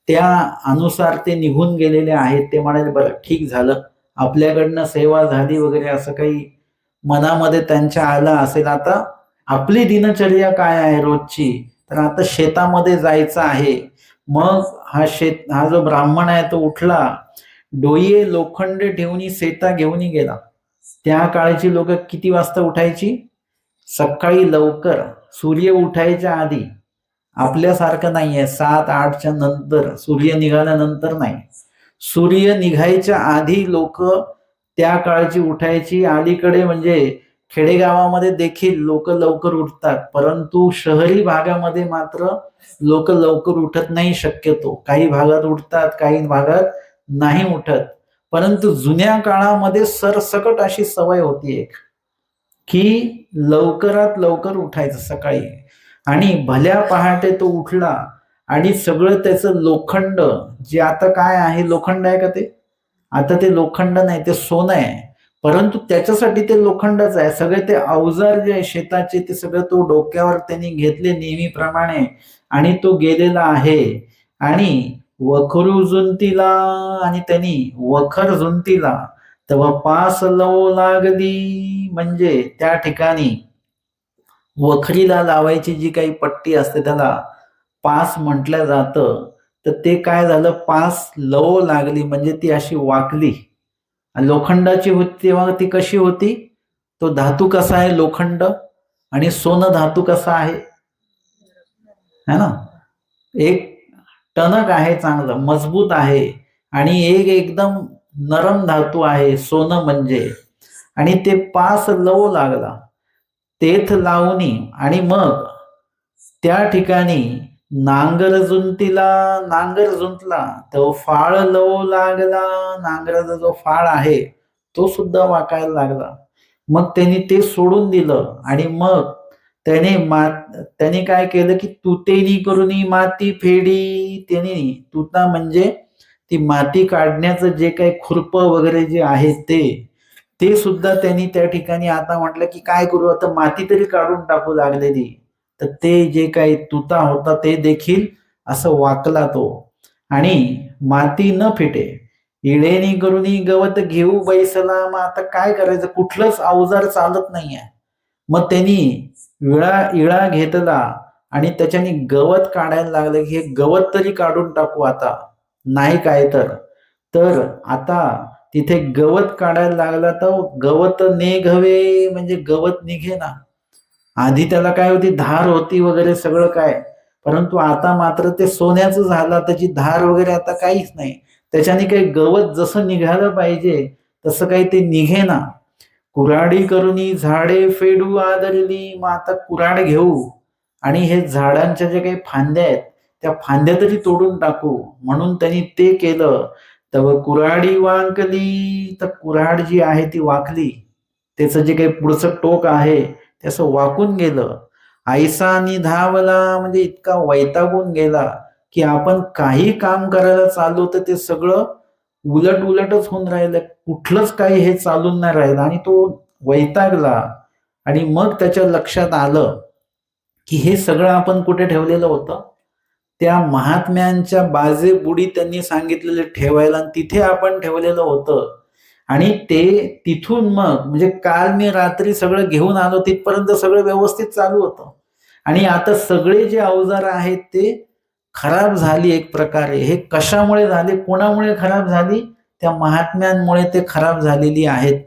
त्या अनुसार ते निघून गेलेले आहेत. ते म्हणाले बरं ठीक झालं, आपल्याकडनं सेवा झाली वगैरे असं काही मनामध्ये त्यांच्या आलं असेल. आता आपली दिनचर्या काय आहे रोजची, तर आता शेतामध्ये जायचं आहे. मग हा जो ब्राह्मण आहे तो उठला, डोये लोखंड ठेवून शेता घेऊन गेला. त्या काळची लोक किती वाजता उठायची, सकाळी लवकर, सूर्य उठायच्या आधी. आपल्यासारखं नाहीये 7-8च्या नंतर, सूर्य निघाल्यानंतर नाही, सूर्य निघायच्या आधी लोक त्या काळची उठायची. अलीकडे म्हणजे खेडेगावामध्ये देखील लोक लवकर उठतात, परंतु शहरी भागामध्ये मात्र लोक लवकर उठत नाही शक्यतो. काही भागात उठतात, काही भागात नाही उठत. परंतु जुन्या काळामध्ये सरसकट अशी सवय होती एक, की लवकरात लवकर उठायचं सकाळी. आणि भल्या पहाटे तो उठला आणि सगळं त्याचं लोखंड, जे आता काय आहे, लोखंड आहे का ते, आता ते लोखंड नाही, ते सोनं आहे. परंतु त्याच्यासाठी ते लोखंडच आहे. सगळे ते अवजार जे आहे शेताचे ते सगळं तो डोक्यावर त्यांनी घेतले नेहमीप्रमाणे आणि तो गेलेला आहे. आणि वखरू जुंतीला, आणि त्यांनी वखर जुंतीला तेव्हा पास लव लागली, म्हणजे त्या ठिकाणी वखरीला लावायची जी काही पट्टी असते त्याला पास म्हटलं जातं. तर ते काय झालं, पास लव लागली म्हणजे ती अशी वाकली. लोखंडाची होती तेव्हा ती कशी होती, तो धातू कसा आहे लोखंड, आणि सोनं धातू कसा आहे, है ना, एक टणक आहे, चांगलं मजबूत आहे, आणि एक एकदम नरम धातू आहे सोनं म्हणजे. आणि ते पास लव लागला. तेथ लावणी आणि मग त्या ठिकाणी नांगर जुंतला तो फाळ लवू लागला. नांगराचा जो फाळ आहे तो सुद्धा वाकायला लागला. मग त्यांनी ते सोडून दिलं आणि मग त्याने काय केलं की तुतेनी करुनी माती फेडी. त्याने तुता म्हणजे ती माती काढण्याचं जे काही खुरप वगैरे जे आहे ते सुद्धा त्यांनी त्या ठिकाणी आता म्हटलं की काय करू, आता माती तरी काढून टाकू लागलेली. तर ते जे काही तुता होता ते देखील असं वाकला तो. आणि माती न फिटे इळेनी करुनी गवत घेऊ बैसला. मग आता काय करायचं, कुठलंच अवजार चालत नाहीये. मग त्यांनी इळा घेतला आणि त्याच्याने गवत काढायला लागलं की हे गवत तरी काढून टाकू आता, नाही काय तर आता तिथे गवत काढायला लागला तर गवत निघवे म्हणजे गवत निघे ना. आधी त्याला काय होती, धार होती वगैरे सगळं काय, परंतु आता मात्र ते सोन्याचं झालं. त्याची धार वगैरे आता काहीच नाही. त्याच्याने काही गवत जसं निघालं पाहिजे तसं काही ते निघेना. कुऱ्हाडी करुनी झाडे फेडू आदरली. मग आता कुऱ्हाड घेऊ आणि हे झाडांच्या जे काही फांद्या आहेत त्या फांद्या तरी तोडून टाकू, म्हणून त्यांनी ते केलं. तर कुऱ्हाडी वांकली, तर कुऱ्हाड जी आहे ती वाकली. त्याचं जे काही पुढचं टोक आहे ते असं वाकून गेलं. ऐसा निधावला म्हणजे इतका वैतागून गेला की आपण काही काम करायला चालू तर ते सगळं उलटच होऊन राहिलं, कुठलंच काही हे चालून नाही राहिलं. आणि तो वैतागला आणि मग त्याच्या लक्षात आलं की हे सगळं आपण कुठे ठेवलेलं होतं, त्या महात्म्यांच्या बाजे बुडी त्यांनी सांगितलेले ठेवायला, आणि तिथे आपण ठेवलेलं होतं. आणि ते तिथून मग म्हणजे काल मी रात्री सगळं घेऊन आलो तिथपर्यंत सगळं व्यवस्थित चालू होतं. आणि आता सगळे जे अवजार आहेत ते खराब झाली एक प्रकारे. हे कशामुळे झाले, कोणामुळे खराब झाली, त्या महात्म्यांमुळे ते खराब झालेली आहेत.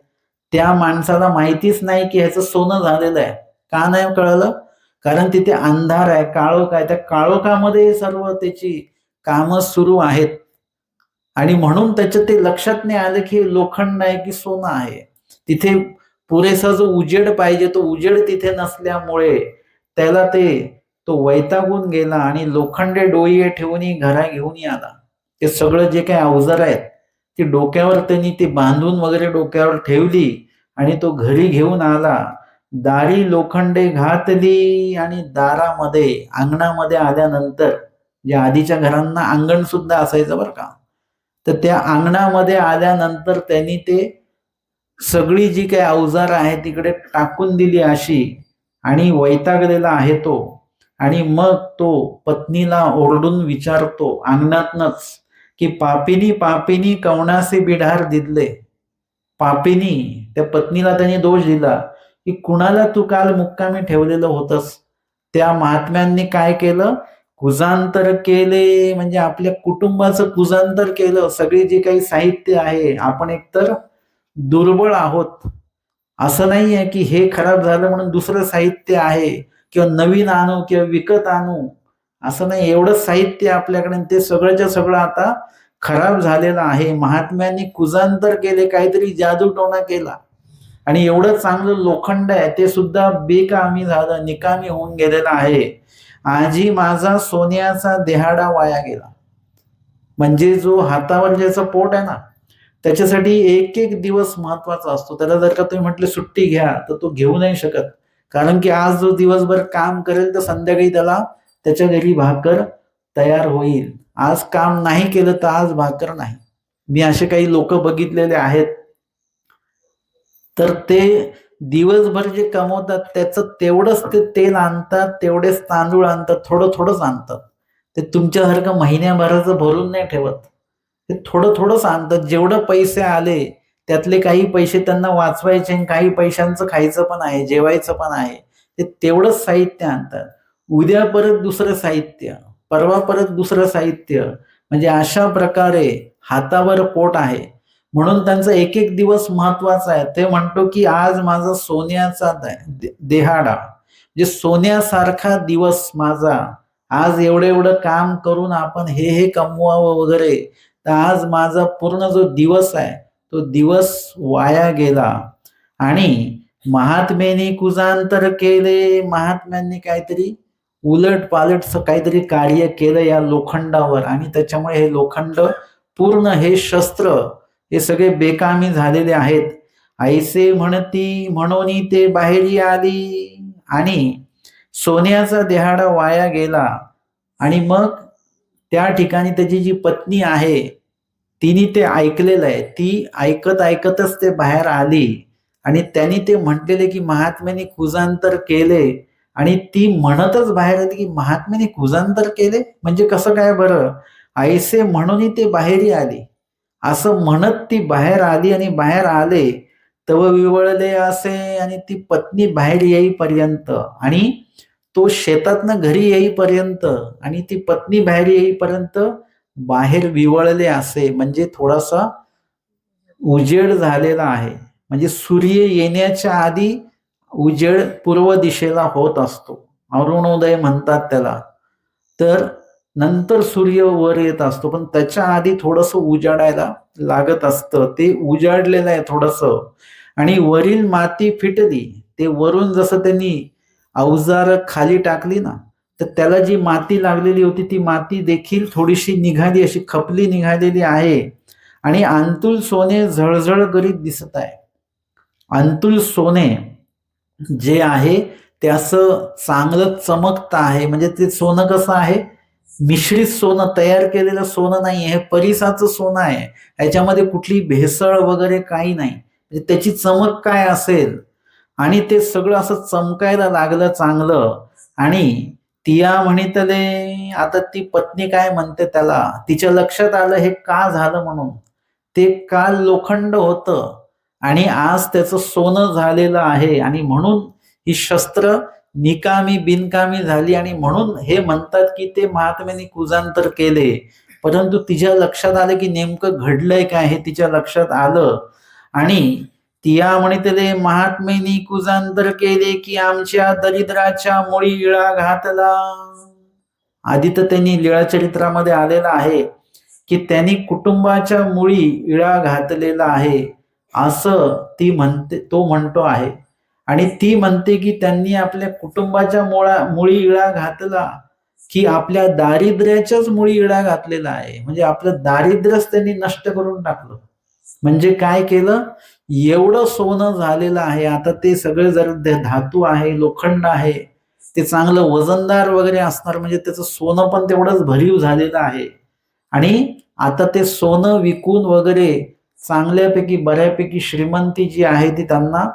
त्या माणसाला माहितीच नाही की ह्याचं सोनं झालेलं आहे. का नाही कळलं, कारण तिथे अंधार आहे, काळोख आहे. त्या काळोखामध्ये सर्व त्याची कामं सुरू आहेत आणि म्हणून त्याच्या ते लक्षात नाही आलं की लोखंड आहे की सोनं आहे. तिथे पुरेसा जो उजेड पाहिजे तो उजेड तिथे नसल्यामुळे त्याला तो वैतागून गेला आणि लोखंडे डोई ठेवून घरा घेऊन आला. ते सगळं जे काही अवजार आहेत ती डोक्यावर त्यांनी ती बांधून वगैरे डोक्यावर ठेवली आणि तो घरी घेऊन आला. दारी लोखंडे घातली आणि दारामध्ये अंगणामध्ये आल्यानंतर, जे आधीच्या घरांना अंगण सुद्धा असायचं बरं का, तर त्या अंगणामध्ये आल्यानंतर त्यांनी ते सगळी जी काही अवजार आहे तिकडे टाकून दिली अशी. आणि वैतागलेला आहे तो. आणि मग तो पत्नीला ओरडून विचारतो अंगणातनच की पापिनी पापिनी कवणासे बिढार दिदले. पापिनी, त्या पत्नीला त्याने दोष दिला की कुणाला तू काल मुक्कामी ठेवलेलं होतंस. त्या महात्म्यांनी काय केलं, कुजांतर केले म्हणजे आपल्या कुटुंबाचं कुजांतर केलं. सगळे जे काही साहित्य आहे, आपण एकतर दुर्बळ आहोत, असं नाही आहे की हे खराब झालं म्हणून दुसरं साहित्य आहे किंवा नवीन आणू किंवा विकत आणू, असं नाही. एवढं साहित्य आपल्याकडे ते सगळंच्या सगळं आता खराब झालेलं आहे. महात्म्यांनी कुजांतर केले, काहीतरी जादूटोणा केला आणि एवढं चांगलं लोखंड आहे ते सुद्धा बेकामी झालं, निकामी होऊन गेलेलं आहे. आजी माझा सोन्याचा देहाडा वाया गेला. म्हणजे जो हातावर ज्याचं पोट आहे ना, त्याच्यासाठी एक एक दिवस महत्वाचा असतो. त्याला जर का तुम्ही म्हटले सुट्टी घ्या तर तो घेऊ नाही शकत, कारण की आज जो दिवसभर काम करेल तर संध्याकाळी त्याला त्याच्या घरी भाकर तयार होईल. आज काम नाही केलं तर आज भाकर नाही. मी असे काही लोक बघितलेले आहेत. तर ते दिवसभर जे कमवतात त्याचं तेवढंच ते तेल आणतात, तेवढेच तांदूळ आणतात, थोडंच आणतात. ते तुमच्यासारखं महिन्याभराचं भरून नाही ठेवत. ते थोडंच आणतात. जेवढं पैसे आले त्यातले काही पैसे त्यांना वाचवायचे आणि काही पैशांचं खायचं पण आहे, जेवायचं पण आहे. ते तेवढंच साहित्य आणतात. उद्या परत दुसरं साहित्य, परवा परत दुसरं साहित्य. म्हणजे अशा प्रकारे हातावर पोट आहे. म्हणून त्यांचा एक एक दिवस महत्वाचा आहे. ते म्हणतो की आज माझा सोन्याचा देहाडा, म्हणजे सोन्यासारखा दिवस माझा. आज एवढं काम करून आपण हे कमवावं वगैरे, तर आज माझा पूर्ण जो दिवस आहे तो दिवस वाया गेला. आणि महात्मेने कुजांतर केले, महात्म्यांनी काहीतरी उलट पालट काहीतरी कार्य केलं या लोखंडावर, आणि त्याच्यामुळे हे लोखंड पूर्ण, हे शस्त्र हे सगळे बेकामी झालेले आहेत. ऐसे म्हणती म्हणून ते बाहेरी आली, आणि सोन्याचा देहाडा वाया गेला. आणि मग त्या ठिकाणी त्याची जी पत्नी आहे तिने ते ऐकलेलं आहे, ती ऐकत ऐकतच ते बाहेर आली, आणि त्यांनी ते म्हटलेले की महात्म्याने कुजांतर केले, आणि ती म्हणतच बाहेर आली की महात्म्याने कुजांतर केले म्हणजे कसं काय बरं. ऐसे म्हणून ते बाहेरी आली, असं म्हणत ती बाहेर आली, आणि बाहेर आले तव विवळले असे, आणि ती पत्नी बाहेर येईपर्यंत, आणि तो शेतातनं घरी येईपर्यंत, आणि ती पत्नी बाहेर येईपर्यंत बाहेर विवळले असे, म्हणजे थोडासा उजेड झालेला आहे. म्हणजे सूर्य येण्याच्या आधी उजेड पूर्व दिशेला होत असतो, अरुणोदय म्हणतात त्याला. तर नंतर सूर्य वर येत असतो, पण त्याच्या आधी थोडस उजाडायला लागत असतं. ते उजाडलेलं आहे थोडस. आणि वरील माती फिटली, ते वरून जसं त्यांनी अवजार खाली टाकली ना, तर त्याला जी माती लागलेली होती ती माती देखील थोडीशी निघाली, अशी खपली निघालेली आहे. आणि अंतुल सोने झळझळ करीत दिसत आहे. अंतुल सोने जे आहे ते असं चांगलं चमकतं आहे. म्हणजे ते सोनं कसं आहे, मिश्रित सोनं, तयार केलेलं सोनं नाही, हे परिसाचं सोनं आहे. याच्यामध्ये कुठली भेसळ वगैरे काही नाही. म्हणजे त्याची चमक काय असेल, आणि ते सगळं असं चमकायला लागलं चांगलं. आणि तिया म्हणितले, आता ती पत्नी काय म्हणते त्याला, तिच्या लक्षात आलं हे का झालं म्हणून. ते काल लोखंड होतं आणि आज त्याचं सोनं झालेलं आहे, आणि म्हणून ही शस्त्र निकामी बिनकामी झाली, आणि म्हणून हे म्हणतात की ते महात्म्याने कुजांतर केले. परंतु तिच्या लक्षात आलं की नेमकं घडलंय काय हे तिच्या लक्षात आलं. आणि तिया म्हणते महात्म्याने कुजांतर केले की आमच्या दरिद्राच्या मुळी इळा घातला. आधी तर त्यांनी लीळाचरित्रामध्ये आलेला आहे की त्यांनी कुटुंबाच्या मुळी इळा घातलेला आहे, असं ती म्हणते, तो म्हणतो आहे. आणि ती म्हणते की त्यांनी आपल्या कुटुंबाच्या मुळी इळा घातला, की आपल्या दारिद्र्याच्याच मुळी इळा घातलेला आहे. म्हणजे आपलं दारिद्र्यच त्यांनी नष्ट करून टाकलं. म्हणजे काय केलं, एवढं सोनं झालेलं आहे. आता ते सगळे जर धातू आहे, लोखंड आहे, ते चांगलं वजनदार वगैरे असणार, म्हणजे त्याचं सोनं पण तेवढंच भरीव झालेलं आहे. आणि आता ते सोनं विकून वगैरे चांगल्यापैकी बऱ्यापैकी श्रीमंती जी आहे ती त्यांना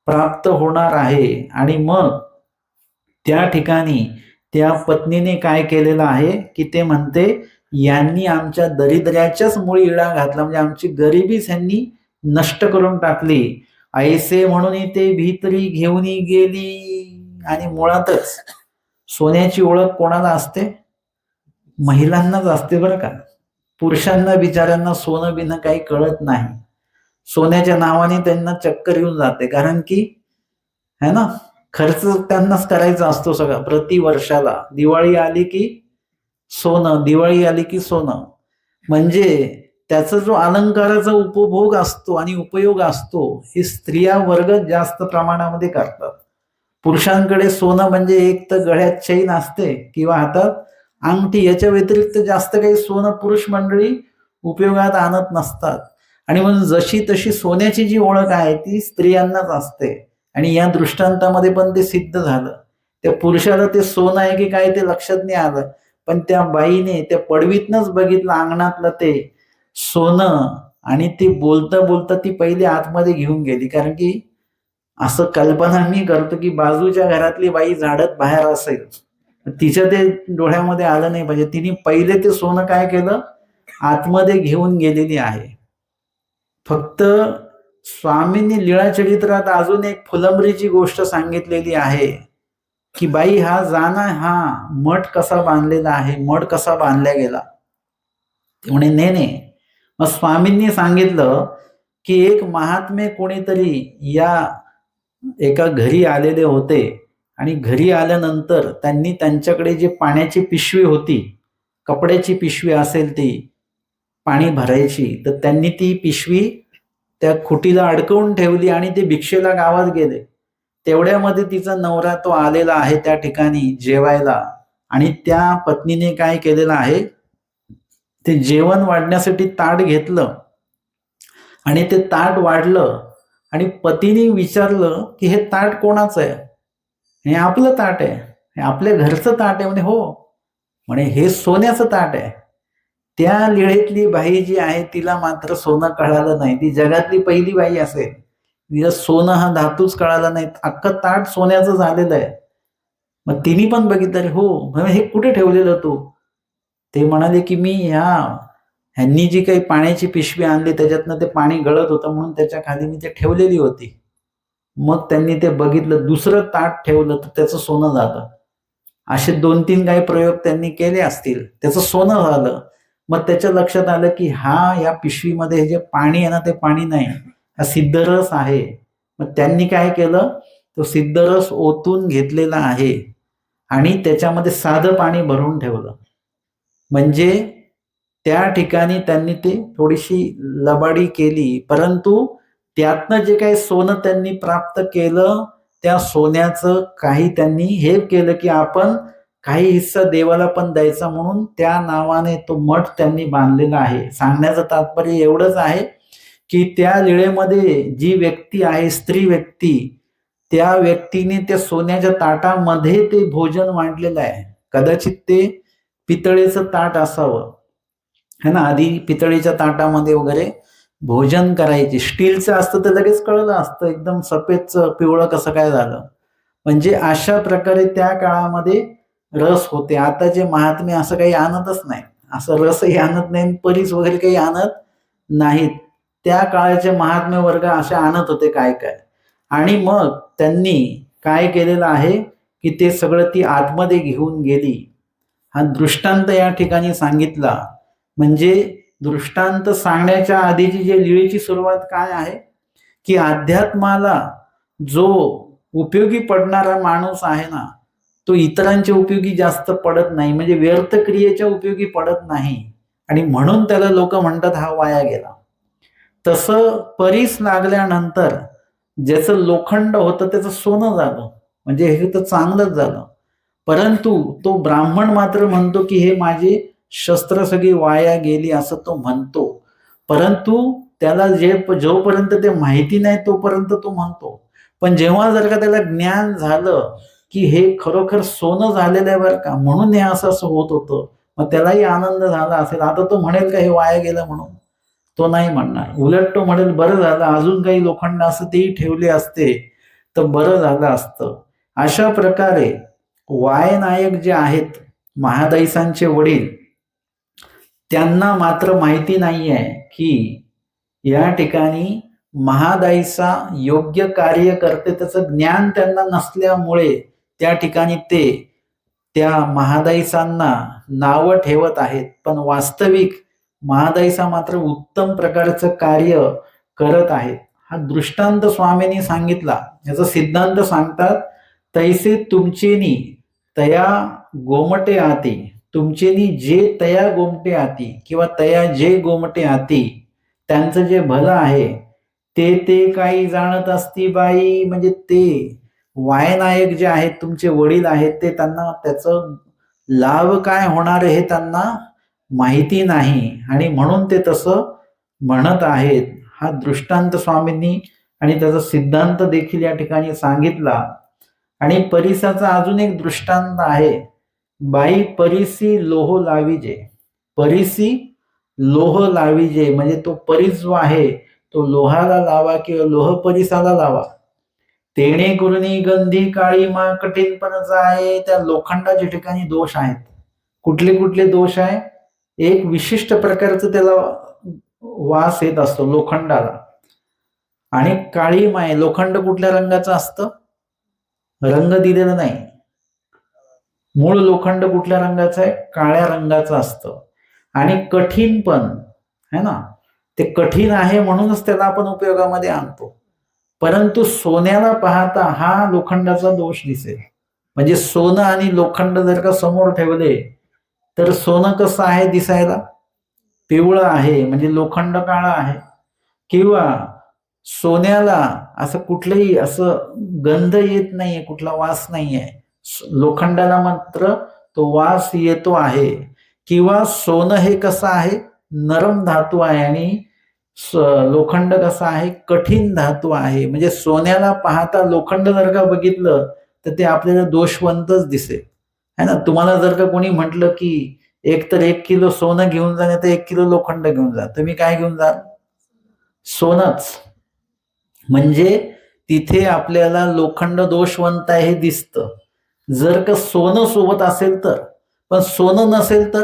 प्राप्त होणार आहे. आणि मग त्या ठिकाणी त्या पत्नीने काय केलेलं आहे की ते म्हणते, यांनी आमच्या दरिद्र्याच्याच मुळी इळा घातला, म्हणजे आमची गरिबीच यांनी नष्ट करून टाकली. ऐसे म्हणून ते भीतरी घेऊन गेली. आणि मुळातच सोन्याची ओळख कोणाला असते, महिलांनाच असते बरं का. पुरुषांना बिचाऱ्यांना सोनं बिनं काही कळत नाही. सोन्याच्या नावाने त्यांना चक्कर येऊन जाते, कारण की है ना, खर्च त्यांनाच करायचा असतो सगळा प्रति वर्षाला. दिवाळी आली की सोनं, दिवाळी आली की सोनं. म्हणजे त्याचा जो अलंकाराचा उपभोग असतो आणि उपयोग असतो, हे स्त्रिया वर्ग जास्त प्रमाणामध्ये करतात. पुरुषांकडे सोनं म्हणजे एक तर गळ्यात चैन असते किंवा हातात अंगठी, याच्या व्यतिरिक्त जास्त काही सोनं पुरुष मंडळी उपयोगात आणत नसतात. आणि म्हणून जशी तशी सोन्याची जी ओळख आहे ती स्त्रियांनाच असते. आणि या दृष्टांतामध्ये पण ते सिद्ध झालं. त्या पुरुषाला ते सोनं आहे की काय ते लक्षात नाही आलं, पण त्या बाईने त्या पडवीतनच बघितलं अंगणातलं ते सोनं, आणि ती बोलता बोलता ती पहिले आतमध्ये घेऊन गेली. कारण की असं कल्पना मी करतो की बाजूच्या घरातली बाई झाडत बाहेर असेल, तिच्या ते डोळ्यामध्ये आलं नाही पाहिजे. तिने पहिले ते सोनं काय केलं, आतमध्ये घेऊन गेलेली आहे. फक्त स्वामींनी लीळाचरित्रात अजून एक फुलंब्रीची गोष्ट सांगितलेली आहे की बाई हा जाना, हा मठ कसा बांधलेला आहे, मठ कसा बांधला गेला. म्हणे ने. मग स्वामींनी सांगितलं की एक महात्मे कोणीतरी या एका घरी आलेले होते, आणि घरी आल्यानंतर त्यांनी त्यांच्याकडे जी पाण्याची पिशवी होती, कपड्याची पिशवी असेल ती पाणी भरायची, तर त्यांनी ती पिशवी त्या खुटीला अडकवून ठेवली आणि ते भिक्षेला गावात गेले. तेवढ्यामध्ये तिचा नवरा तो आलेला आहे त्या ठिकाणी जेवायला, आणि त्या पत्नीने काय केलेलं आहे, ते जेवण वाढण्यासाठी ताट घेतलं आणि ते ताट वाढलं आणि पतीने विचारलं की हे ताट कोणाचं आहे? हे आपलं ताट आहे, हे आपल्या घरचं ताट आहे. म्हणे हो. म्हणे हे सोन्याचं ताट आहे. त्या लिळेतली बाई जी आहे तिला मात्र सोनं कळालं नाही. ती जगातली पहिली बाई असेल, तिला सोनं हा धातूच कळाला नाही. अख्खं ताट सोन्याचं झालेलं आहे. मग तिने पण बघितलं, हो. हे कुठे ठेवलेलं तू? ते म्हणाले की मी ह्यांनी जी काही पाण्याची पिशवी आणली त्याच्यातनं ते पाणी गळत होतं म्हणून त्याच्या खाली मी ते ठेवलेली होती. मग त्यांनी ते बघितलं, दुसरं ताट ठेवलं तर त्याचं सोनं झालं. असे 2-3 काही प्रयोग त्यांनी केले असतील, त्याचं सोनं झालं. मग त्याच्या लक्षात आलं की या पिशवीमध्ये हे जे पाणी आहे ना, ते पाणी नाही, हा सिद्धरस आहे. मग त्यांनी काय केलं, तो सिद्धरस ओतून घेतलेला आहे आणि त्याच्यामध्ये साधं पाणी भरून ठेवलं. म्हणजे त्या ठिकाणी त्यांनी ते थोडीशी लबाडी केली, परंतु त्यातनं जे काही सोनं त्यांनी प्राप्त केलं, त्या सोन्याचं काही त्यांनी हे केलं की आपण काही हिस्सा देवाला पण द्यायचा, म्हणून त्या नावाने तो मठ त्यांनी बांधलेला आहे. सांगण्याचं तात्पर्य एवढंच आहे की त्या लीळेमध्ये जी व्यक्ती आहे, स्त्री व्यक्ती, त्या व्यक्तीने त्या सोन्याच्या ताटामध्ये ते भोजन मांडलेलं आहे. कदाचित ते पितळेचं ताट असावं, है ना. आधी पितळेच्या ताटामध्ये वगैरे भोजन करायचे. स्टीलचं असतं तर लगेच कळलं असतं, एकदम सफेदचं पिवळं कसं काय झालं. म्हणजे अशा प्रकारे त्या काळामध्ये रस होते. आताचे महात्मे असं काही आणतच नाही, असं रसही आणत नाही, परीस वगैरे काही आणत नाहीत. त्या काळाचे महात्मे वर्ग असे आणत होते काय काय. आणि मग त्यांनी काय केलेलं आहे की ते सगळं ती आतमध्ये घेऊन गेली. हा दृष्टांत या ठिकाणी सांगितला. म्हणजे दृष्टांत सांगण्याच्या आधीची जी लीळेची सुरुवात काय आहे की अध्यात्माला जो उपयोगी पडणारा माणूस आहे ना, तो इतरांच्या उपयोगी जास्त पडत नाही, म्हणजे व्यर्थ क्रियेच्या उपयोगी पडत नाही, आणि म्हणून त्याला लोक म्हणतात हा वाया गेला. तसं परीस लागल्यानंतर ज्याचं लोखंड होतं त्याचं सोनं झालं, म्हणजे हे तर चांगलंच झालं. परंतु तो ब्राह्मण मात्र म्हणतो की हे माझी शस्त्र सगळी वाया गेली असं तो म्हणतो. परंतु त्याला जोपर्यंत ते माहिती नाही तोपर्यंत तो म्हणतो. पण जेव्हा जर का त्याला ज्ञान झालं की हे खरोखर सोनं झालेलं आहे बरं का, म्हणून हे असं असं होत होतं, मग त्यालाही आनंद झाला असेल. आता तो म्हणेल का हे वाया गेलं म्हणून? तो नाही म्हणणार. उलट तो म्हणेल बरं झालं, अजून काही लोखंड असं तेही ठेवले असते तर बरं झालं असतं. अशा प्रकारे वायनायक जे आहेत, महादैसांचे वडील, त्यांना मात्र माहिती नाही आहे की या ठिकाणी महादाईचा योग्य कार्य करते, त्याचं ज्ञान त्यांना नसल्यामुळे त्या ठिकाणी ते त्या महादाईसांना नावं ठेवत आहेत. पण वास्तविक महादाईसा मात्र उत्तम प्रकारचं कार्य करत आहेत. हा दृष्टांत स्वामींनी सांगितला. याचा सिद्धांत सांगतात, तैसे तुमचेनी तया गोमटे आती, तुमचेनी जे तया गोमटे आती, किंवा तया जे गोमटे आती, त्यांचं जे भलं आहे ते ते काही जाणत असती बाई. म्हणजे ते वायनायक जे आहेत, तुमचे वडील आहेत, ते त्यांना त्याचं लाभ काय होणार हे त्यांना माहिती नाही, आणि म्हणून ते तसं म्हणत आहेत. हा दृष्टांत स्वामींनी आणि त्याचा सिद्धांत देखील या ठिकाणी सांगितला. आणि परीसाचा अजून एक दृष्टांत आहे. बाई परीसी लोह लाविजे, परीसी लोह लाविजे, म्हणजे तो परीस जो आहे तो लोहाला लावा किंवा लोह परीसाला लावा. तेणे करुणी गंधी काळी मा कठीणपण जाय. त्या लोखंडाच्या ठिकाणी दोष आहेत. कुठले कुठले दोष आहे? एक विशिष्ट प्रकारचं त्याला वास येत असतो लोखंडाला. आणि काळी माय, लोखंड कुठल्या रंगाचं असतं? रंग दिलेला नाही. मूळ लोखंड कुठल्या रंगाचं आहे? काळ्या रंगाचं असतं. आणि कठीण पण है ना, ते कठीण आहे म्हणूनच त्याला आपण उपयोगामध्ये आणतो. परंतु सोन्याला पाहता हा लोखंडाचा दोष दिसेल. म्हणजे सोनं आणि लोखंड जर का समोर ठेवले तर सोनं कसं आहे दिसायला? पिवळं आहे, म्हणजे लोखंड काळा आहे. किंवा सोन्याला असं कुठलंही असं गंध येत नाहीये, कुठला वास नाहीये. लोखंडाला मात्र तो वास येतो आहे. किंवा सोनं हे कसं आहे, नरम धातू आहे आणि लोखंड कसं आहे, कठीण धातू आहे. म्हणजे सोन्याला पाहता लोखंड जर का बघितलं तर ते आपल्याला दोषवंतच दिसेल, है ना. तुम्हाला जर का कोणी म्हटलं की एक तर 1 किलो सोनं घेऊन जा, नाही तर 1 किलो लोखंड घेऊन जा, तुम्ही काय घेऊन जा? सोनच. म्हणजे तिथे आपल्याला लोखंड दोषवंत आहे हे दिसतं. जर का सोनं सोबत असेल तर. पण सोनं नसेल तर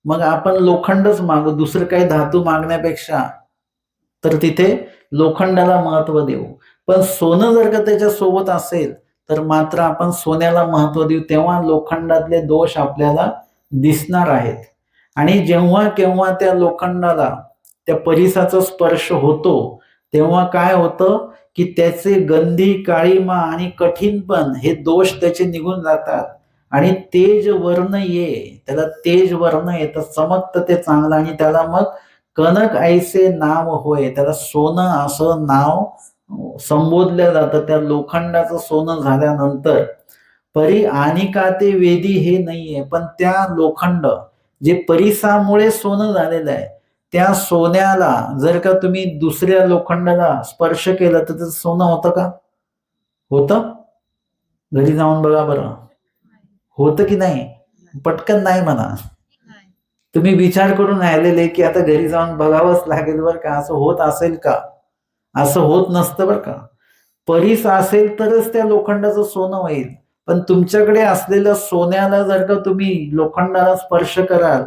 मग आपण लोखंडच मागू, दुसरं काही धातू मागण्यापेक्षा. तर तिथे लोखंडाला महत्व देऊ. पण सोनं जर का त्याच्या सोबत असेल तर मात्र आपण सोन्याला महत्व देऊ. तेव्हा लोखंडातले दोष आपल्याला दिसणार आहेत. आणि जेव्हा केव्हा त्या लोखंडाला त्या परिसाचा स्पर्श होतो तेव्हा काय होतं की त्याचे गंधी, काळीमा आणि कठीणपण हे दोष त्याचे निघून जातात आणि तेज वर्ण ये, त्याला तेज वर्ण येतं, चमकतं ते चांगलं आणि त्याला मग कनक ऐसे नाव होय, त्याला सोनं असं नाव संबोधलं जातं. त्या लोखंडाचं सोनं झाल्यानंतर परी आणि का ते वेदी हे नाहीये, पण त्या लोखंड जे परिसामुळे सोनं झालेलं आहे त्या सोन्याला जर का तुम्ही दुसऱ्या लोखंडाला स्पर्श केला तर त्याचं सोनं होतं का? होतं? घरी जाऊन बघा बरं, होतं की नाही? पटकन नाही म्हणा. तुम्ही विचार करून राहिलेले की आता घरी जाऊन बघावंच लागेल बरं का, असं होत असेल का? असं होत नसतं बरं का. परीस असेल तरच त्या लोखंडाचं सोनं होईल. पण तुमच्याकडे असलेल्या सोन्याला जर का तुम्ही लोखंडाला स्पर्श कराल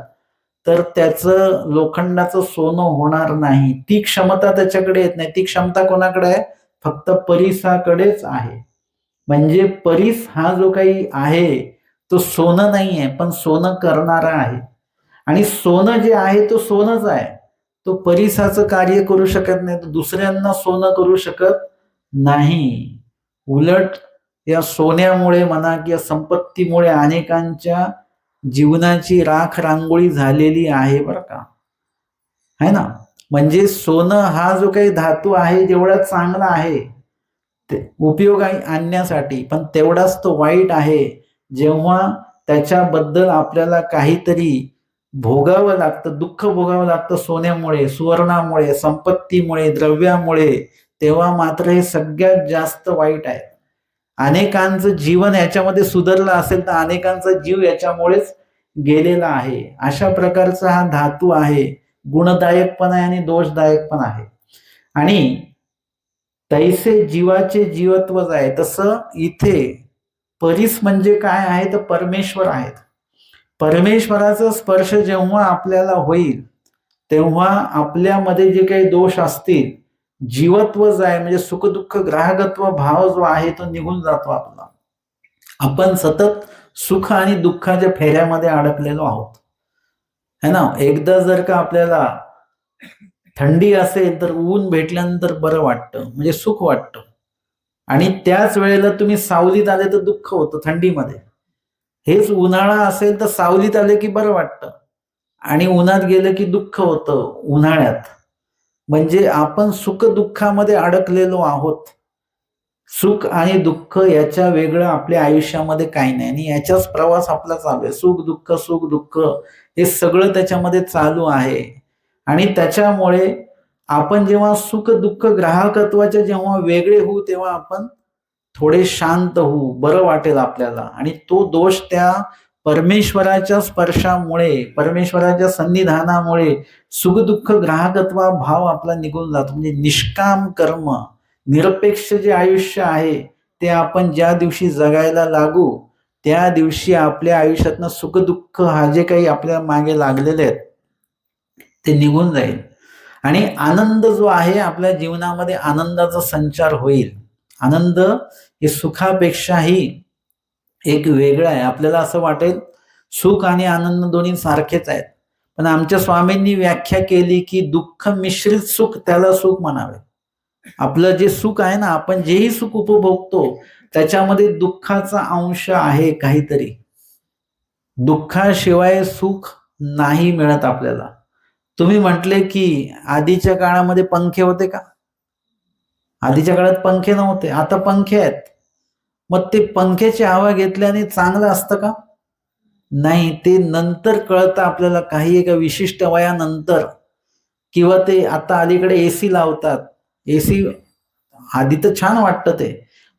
तर त्याचं लोखंडाचं सोनं होणार नाही. ती क्षमता त्याच्याकडे येत नाही. ती क्षमता कोणाकडे आहे? फक्त परीसाकडेच आहे. म्हणजे परीस हा जो काही आहे तो सोनं नाहीये, पण सोनं करणारा आहे. आणि सोनं जे आहे तो सोनच आहे. तो परिसाचं कार्य करू शकत नाही, तो दुसऱ्यांना सोनं करू शकत नाही. उलट या सोन्यामुळे म्हणा किंवा संपत्तीमुळे अनेकांच्या जीवनाची राख रांगोळी झालेली आहे बरं का, है ना. म्हणजे सोनं हा जो काही धातू आहे जेवढा चांगला आहे उपयोग आणण्यासाठी, पण तेवढाच तो वाईट आहे जेव्हा त्याच्याबद्दल आपल्याला काहीतरी भोगावं लागतं, दुःख भोगावं लागतं सोन्यामुळे, सुवर्णामुळे, संपत्तीमुळे, द्रव्यामुळे, तेव्हा मात्र हे सगळ्यात जास्त वाईट आहे. अनेकांचं जीवन याच्यामध्ये सुधारलं असेल तर अनेकांचा जीव याच्यामुळेच गेलेला आहे. अशा प्रकारचा हा धातू आहे, गुणदायक पण आहे आणि दोषदायक पण आहे. आणि तैसे जीवाचे जीवत्वच आहे तसं इथे परीस म्हणजे काय आहे तर परमेश्वर आहेत. परमेश्वराचा स्पर्श जेव्हा आपल्याला होईल तेव्हा आपल्यामध्ये जे काही दोष असतील, जीवत्व जो आहे म्हणजे सुखदुःख ग्राहकत्व भाव जो आहे तो निघून जातो आपला. आपण सतत सुख आणि दुःखाच्या फेऱ्यामध्ये अडकलेलो आहोत, है ना. एकदा जर का आपल्याला थंडी असेल तर ऊन भेटल्यानंतर बरं वाटतं, म्हणजे सुख वाटतं. आणि त्याच वेळेला तुम्ही सावलीत आले तर दुःख होतं थंडीमध्ये. हेच उन्हाळा असेल तर सावलीत आले की बरं वाटतं आणि उन्हात गेलं की दुःख होतं उन्हाळ्यात. म्हणजे आपण सुख दुःखामध्ये अडकलेलो आहोत. सुख आणि दुःख याच्या वेगळं आपल्या आयुष्यामध्ये काही नाही आणि याचाच प्रवास आपला चालू आहे. सुख दुःख हे सगळं त्याच्यामध्ये चालू आहे. आणि त्याच्यामुळे आपण जेव्हा सुख दुःख ग्राहकत्वाचे जेव्हा वेगळे होऊ तेव्हा आपण थोडे शांत होऊ, बरं वाटेल आपल्याला. आणि तो दोष त्या परमेश्वराच्या स्पर्शामुळे, परमेश्वराच्या सन्निधानामुळे सुखदुःख ग्राहकत्वा भाव आपला निघून जातो. म्हणजे निष्काम कर्म, निरपेक्ष जे आयुष्य आहे ते आपण ज्या दिवशी जगायला लागू त्या दिवशी आपल्या आयुष्यातनं सुखदुःख हा जे काही आपल्या मागे लागलेले आहेत ते निघून जाईल आणि आनंद जो आहे आपल्या जीवनामध्ये आनंदाचा संचार होईल. आनंद हे सुखापेक्षाही एक वेगळं आहे. आपल्याला असं वाटेल सुख आणि आनंद दोन्ही सारखेच आहेत, पण आमच्या स्वामींनी व्याख्या केली की दुःख मिश्रित सुख त्याला सुख म्हणावे. आपलं जे सुख आहे ना, आपण जेही सुख उपभोगतो त्याच्यामध्ये दुःखाचा अंश आहे काहीतरी. दुःखाशिवाय सुख नाही मिळत आपल्याला. तुम्ही म्हटले की आधीच्या काळामध्ये पंखे होते का? आधीच्या काळात पंखे नव्हते, आता पंखे आहेत. मग ते पंख्याची हवा घेतल्याने चांगलं असतं का? नाही, ते नंतर कळतं आपल्याला, काही एका विशिष्ट वयानंतर. किंवा ते आता अलीकडे एसी लावतात. एसी आधी तर छान वाटतं ते,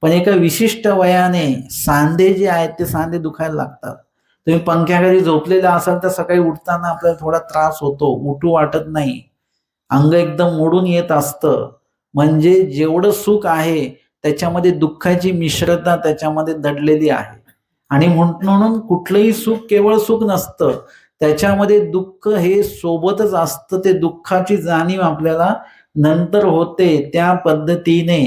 पण एका विशिष्ट वयाने सांधे जे आहेत ते सांधे दुखायला लागतात. तुम्ही पंख्याखाली झोपलेला असाल तर सकाळी उठताना आपल्याला थोडा त्रास होतो, उठू वाटत नाही, अंग एकदम मोडून येत असतं. म्हणजे जेवढं सुख आहे त्याच्यामध्ये दुःखाची मिश्रता त्याच्यामध्ये दडलेली आहे. आणि म्हणून कुठलंही सुख केवळ सुख नसतं, त्याच्यामध्ये दुःख हे सोबतच असतं. ते दुःखाची जाणीव आपल्याला नंतर होते. त्या पद्धतीने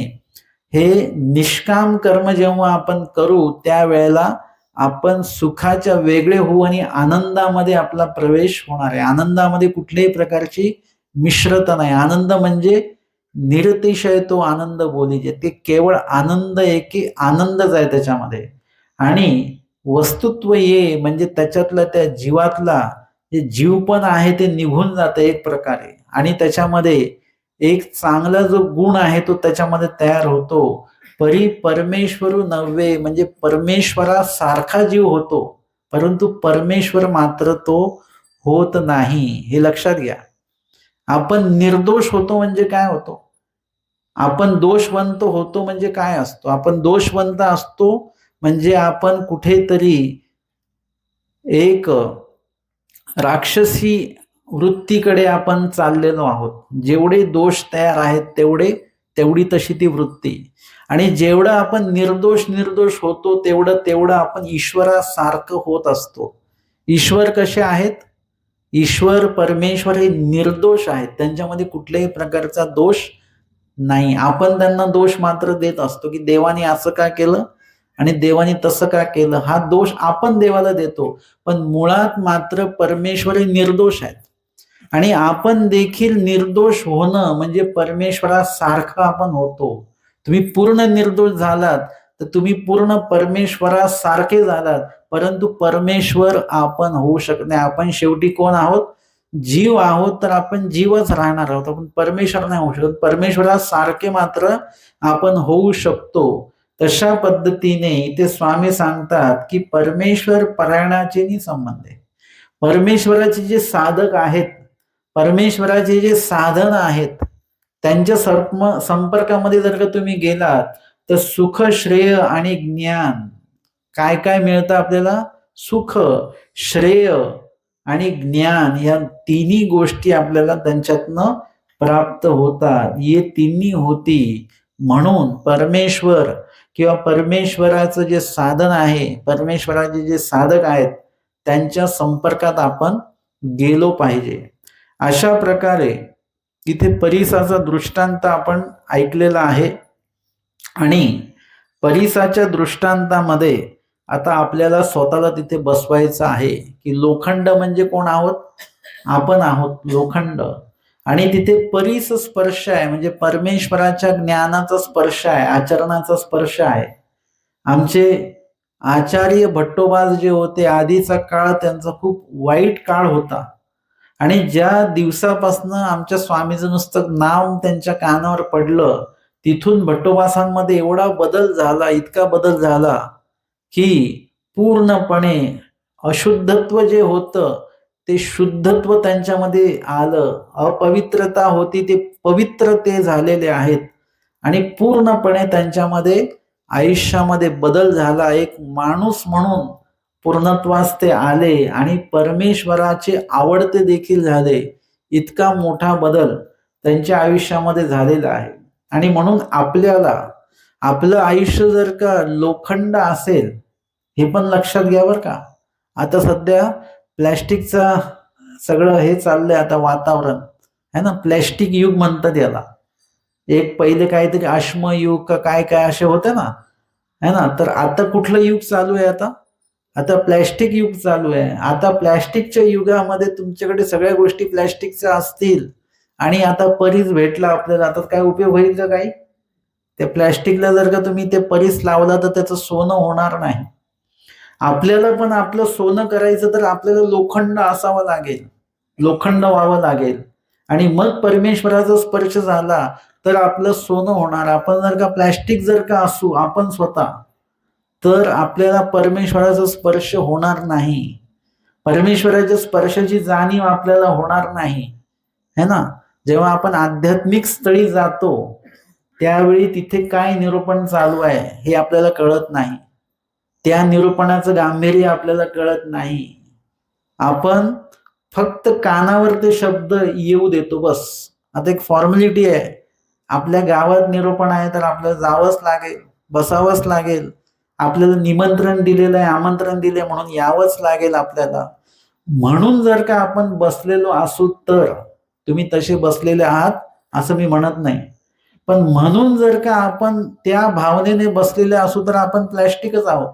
हे निष्काम कर्म जेव्हा आपण करू त्यावेळेला आपण सुखाच्या वेगळे होऊ आणि आनंदामध्ये आपला प्रवेश होणार आहे. आनंदामध्ये कुठल्याही प्रकारची मिश्रता नाही. आनंद म्हणजे निरतिशय तो आनंद बोलीजे, ते केवळ आनंद आहे की आनंदच आहे त्याच्यामध्ये. आणि वस्तुत्व ये म्हणजे त्याच्यातला त्या जीवातला जे जीवपण आहे ते निघून जातं एक प्रकारे, आणि त्याच्यामध्ये एक चांगला जो गुण आहे तो त्याच्यामध्ये तयार होतो. परी परमेश्वरू नव्हे म्हणजे परमेश्वरासारखा जीव होतो, परंतु परमेश्वर मात्र तो होत नाही, हे लक्षात घ्या. आपण निर्दोष होतो म्हणजे काय होतो? आपण दोषवंत होतो म्हणजे काय असतो? आपण दोषवंत असतो म्हणजे आपण कुठेतरी एक राक्षसी वृत्तीकडे आपण चाललेलो आहोत. जेवढे दोष तयार आहेत तेवढी तशी ती वृत्ती. आणि जेवढं आपण निर्दोष होतो तेवढं आपण ईश्वरासारखं होत असतो. ईश्वर कसे आहेत? ईश्वर परमेश्वर हे निर्दोष आहेत, त्यांच्यामध्ये कुठल्याही प्रकारचा दोष नाही. आपण त्यांना दोष मात्र देत असतो की देवाने असं का केलं आणि देवाने तसं का केलं, हा दोष आपण देवाला देतो. पण मुळात मात्र परमेश्वर हे निर्दोष आहेत. आणि आपण देखील निर्दोष होणं म्हणजे परमेश्वरासारखं आपण होतो. तुम्ही पूर्ण निर्दोष झालात तर तुम्ही पूर्ण परमेश्वरासारखे झालात, परंतु परमेश्वर आपण होऊ शकत नाही. आपण शेवटी कोण आहोत? जीव आहोत, तर आपण जीवच राहणार आहोत. आपण परमेश्वर नाही होऊ शकत. परमेश्वरासारखे मात्र आपण होऊ शकतो. तशा पद्धतीने इथे स्वामी सांगतात की परमेश्वर परायणाचे संबंध आहे. परमेश्वराचे जे साधक आहेत, परमेश्वराचे जे साधन आहेत, त्यांच्या संपर्कामध्ये जर का तुम्ही गेलात तर सुख, श्रेय आणि ज्ञान, काय काय मिळतं आपल्याला? सुख, श्रेय आणि ज्ञान, या तिन्ही गोष्टी आपल्याला त्यांच्यातनं प्राप्त होतात. ये तिन्ही होती म्हणून परमेश्वर किंवा परमेश्वराचं जे साधन आहे, परमेश्वराचे जे साधक आहेत, त्यांच्या संपर्कात आपण गेलो पाहिजे. अशा प्रकारे इथे परीसाचा दृष्टांत आपण ऐकलेला आहे. आणि परीसाच्या दृष्टांतामध्ये आता आपल्याला स्वतःला तिथे बसवायचं आहे की लोखंड म्हणजे कोण आहोत? आपण आहोत लोखंड. आणि तिथे परीस स्पर्श आहे म्हणजे परमेश्वराच्या ज्ञानाचा स्पर्श आहे, आचरणाचा स्पर्श आहे. आमचे आचार्य भट्टोबाज जे होते, आधीचा काळ त्यांचा खूप वाईट काळ होता. आणि ज्या दिवसापासून आमच्या स्वामीचं नुसतं नाव त्यांच्या कानावर पडलं, तिथून भट्टोबासांमध्ये एवढा बदल झाला, इतका बदल झाला की पूर्णपणे अशुद्धत्व जे होतं ते शुद्धत्व त्यांच्यामध्ये आलं. अपवित्रता होती ते पवित्र ते झालेले आहेत. आणि पूर्णपणे त्यांच्यामध्ये आयुष्यामध्ये बदल झाला. एक माणूस म्हणून पूर्णत्वास ते आले आणि परमेश्वराचे आवडते देखील झाले. इतका मोठा बदल त्यांच्या आयुष्यामध्ये झालेला आहे. आणि म्हणून आपल्याला आपलं आयुष्य जर का लोखंड असेल, हे पण लक्षात घ्या बरं का. आता सध्या प्लॅस्टिकचा सगळं हे चाललंय, आता वातावरण है ना, प्लॅस्टिक युग म्हणतात याला. एक पहिले काहीतरी अश्मयुग का काय काय असे होते ना, है ना. तर आता कुठलं युग चालू आहे? आता प्लॅस्टिक युग चालू आहे. आता प्लॅस्टिकच्या युगामध्ये तुमच्याकडे सगळ्या गोष्टी प्लॅस्टिकच्या असतील आणि आता परीस भेटला आपल्याला, आता काय उपयोग होईल का काही? त्या प्लॅस्टिकला जर का तुम्ही ते परीस लावला तर त्याचं सोनं होणार नाही. आपल्याला पण आपलं सोनं करायचं तर आपल्याला लोखंड असावं लागेल, लोखंड व्हावं लागेल. आणि मग परमेश्वराचा स्पर्श झाला तर आपलं सोनं होणार. आपण जर का प्लॅस्टिक जर का असू आपण स्वतः, तर आपल्याला परमेश्वराचा स्पर्श होणार नाही, परमेश्वराच्या स्पर्शाची जाणीव आपल्याला होणार नाही, है ना. जेव्हा आपण आध्यात्मिक स्थळी जातो त्यावेळी तिथे काय निरूपण चालू आहे हे आपल्याला कळत नाही, त्या निरूपणाचं गांभीर्य आपल्याला कळत नाही. आपण फक्त कानावर ते शब्द येऊ देतो बस. आता एक फॉर्मॅलिटी आहे, आपल्या गावात निरूपण आहे तर आपल्याला जावंच लागेल, बसावंच लागेल, आपल्याला निमंत्रण दिलेलं आहे, आमंत्रण दिले म्हणून यावंच लागेल आपल्याला. म्हणून जर का आपण बसलेलो असू तर, तुम्ही तसे बसलेले आहात असं मी म्हणत नाही, पण म्हणून जर का आपण त्या भावनेने बसलेले असू तर आपण प्लॅस्टिकच आहोत.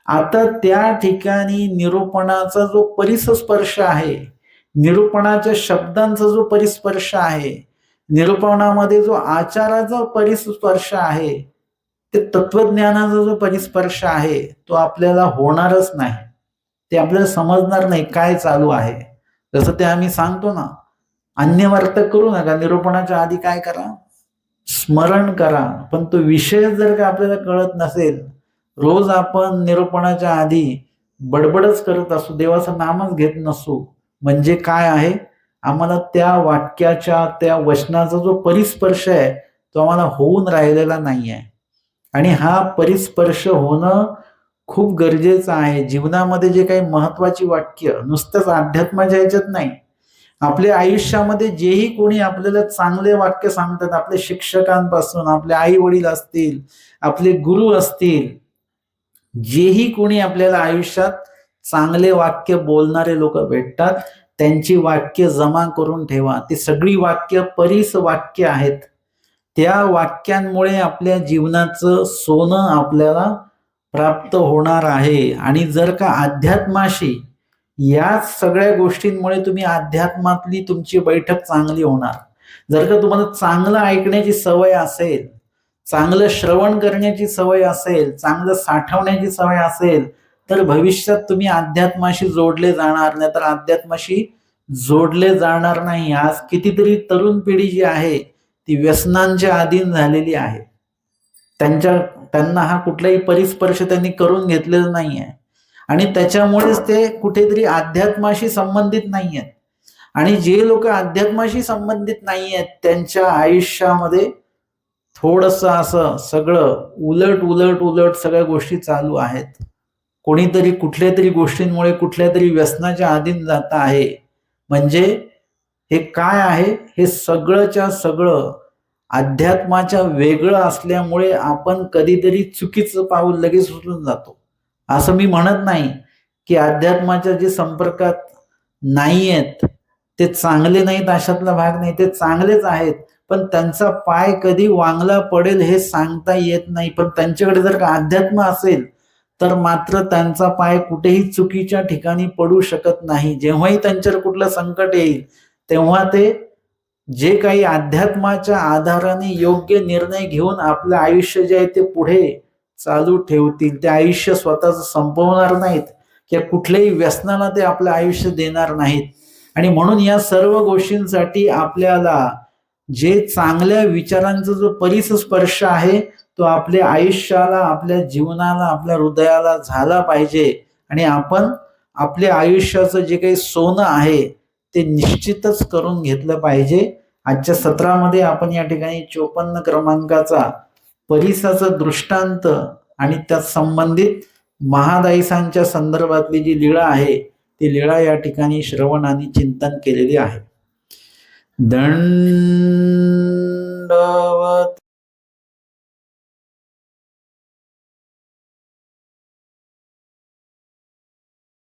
आता त्या ठिकाणी निरूपणाचा जो परिस्पर्श आहे, निरूपणाच्या शब्दांचा जो परिस्पर्श आहे, निरूपणामध्ये जो आचाराचा परिस्पर्श आहे, ते तत्वज्ञानाचा जो परिस्पर्श आहे तो आपल्याला होणारच नाही. ते आपल्याला समजणार नाही काय चालू आहे. जसं ते आम्ही सांगतो ना, अन्यवार्थ करू नका, निरूपणाच्या आधी काय करा, स्मरण करा. पण तो विषय जर का आपल्याला कळत नसेल, रोज आपण निरूपणाच्या आधी बडबडच करत असू, देवाचं नामच घेत नसू, म्हणजे काय आहे, आम्हाला त्या वाक्याच्या त्या वचनाचा जो परिस्पर्श आहे तो आम्हाला होऊन राहिलेला नाही आहे. आणि हा परिस्पर्श होणं खूप गरजेचं आहे. जीवनामध्ये जे काही महत्वाची वाक्य नुसतंच अध्यात्माच्या ह्याच्यात नाही, आपल्या आयुष्यामध्ये जेही कोणी आपल्याला चांगले वाक्य सांगतात, आपल्या शिक्षकांपासून, आपले आई वडील असतील, आपले गुरु असतील, जेही कोणी आपल्याला आयुष्यात चांगले वाक्य बोलणारे लोक भेटतात, त्यांची वाक्य जमा करून ठेवा. ती सगळी वाक्य परिस वाक्य आहेत. त्या वाक्यांमुळे आपल्या जीवनाचं सोनं आपल्याला प्राप्त होणार आहे. आणि जर का अध्यात्माशी, या सगळ्या गोष्टींमुळे तुम्ही अध्यात्मातली तुमची बैठक चांगली होणार. जर का तुम्हाला चांगलं ऐकण्याची सवय असेल, चांगलं श्रवण करण्याची सवय असेल, चांगलं साठवण्याची सवय असेल, तर भविष्यात तुम्ही अध्यात्माशी जोडले जाणार, नाही तर अध्यात्माशी जोडले जाणार नाही. आज कितीतरी तरुण पिढी जी आहे ती व्यसनांच्या अधीन झालेली आहे. त्यांना हा कुठलाही परिस्पर्श त्यांनी करून घेतलेला नाही आहे, आणि त्याच्यामुळेच ते कुठेतरी अध्यात्माशी संबंधित नाही आहेत. आणि जे लोक अध्यात्माशी संबंधित नाही आहेत त्यांच्या आयुष्यामध्ये थोडंसं असं सगळं उलट उलट उलट सगळ्या गोष्टी चालू आहेत. कोणीतरी कुठल्या तरी गोष्टींमुळे कुठल्या तरी व्यसनाच्या अधीन जात आहे. म्हणजे हे काय आहे, हे सगळंच्या सगळं अध्यात्माच्या वेगळं असल्यामुळे आपण कधीतरी चुकीचं पाऊल लगेच उचलून जातो. असं मी म्हणत नाही की अध्यात्माच्या जे संपर्कात नाही आहेत ते चांगले नाहीत, अशातला भाग नाही, ते चांगलेच आहेत, पण त्यांचा पाय कधी वांगला पडेल हे सांगता येत नाही. पण त्यांच्याकडे जर का अध्यात्म असेल तर मात्र त्यांचा पाय कुठेही चुकीच्या ठिकाणी पडू शकत नाही. जेव्हाही त्यांच्यावर कुठलं संकट येईल तेव्हा ते जे काही अध्यात्माच्या आधाराने योग्य निर्णय घेऊन आपलं आयुष्य जे आहे ते पुढे चालू ठेवतील. ते आयुष्य स्वतःच संपवणार नाहीत किंवा कुठल्याही व्यसनाला ते आपलं आयुष्य देणार नाहीत. आणि म्हणून या सर्व गोष्टींसाठी आपल्याला जे चांगल्या विचारांचा जो परिस्पर्श आहे तो आपल्या आयुष्याला, आपल्या जीवनाला, आपल्या हृदयाला झाला पाहिजे. आणि आपण आपल्या आयुष्याचं जे काही सोनं आहे ते निश्चितच करून घेतलं पाहिजे. आजच्या सत्रामध्ये आपण या ठिकाणी 54 क्रमांकाचा परिसाचा दृष्टांत आणि त्या संबंधित महादायीसांच्या संदर्भातली जी लीळा आहे ती लीळा या ठिकाणी श्रवण आणि चिंतन केलेली आहे. दंडवत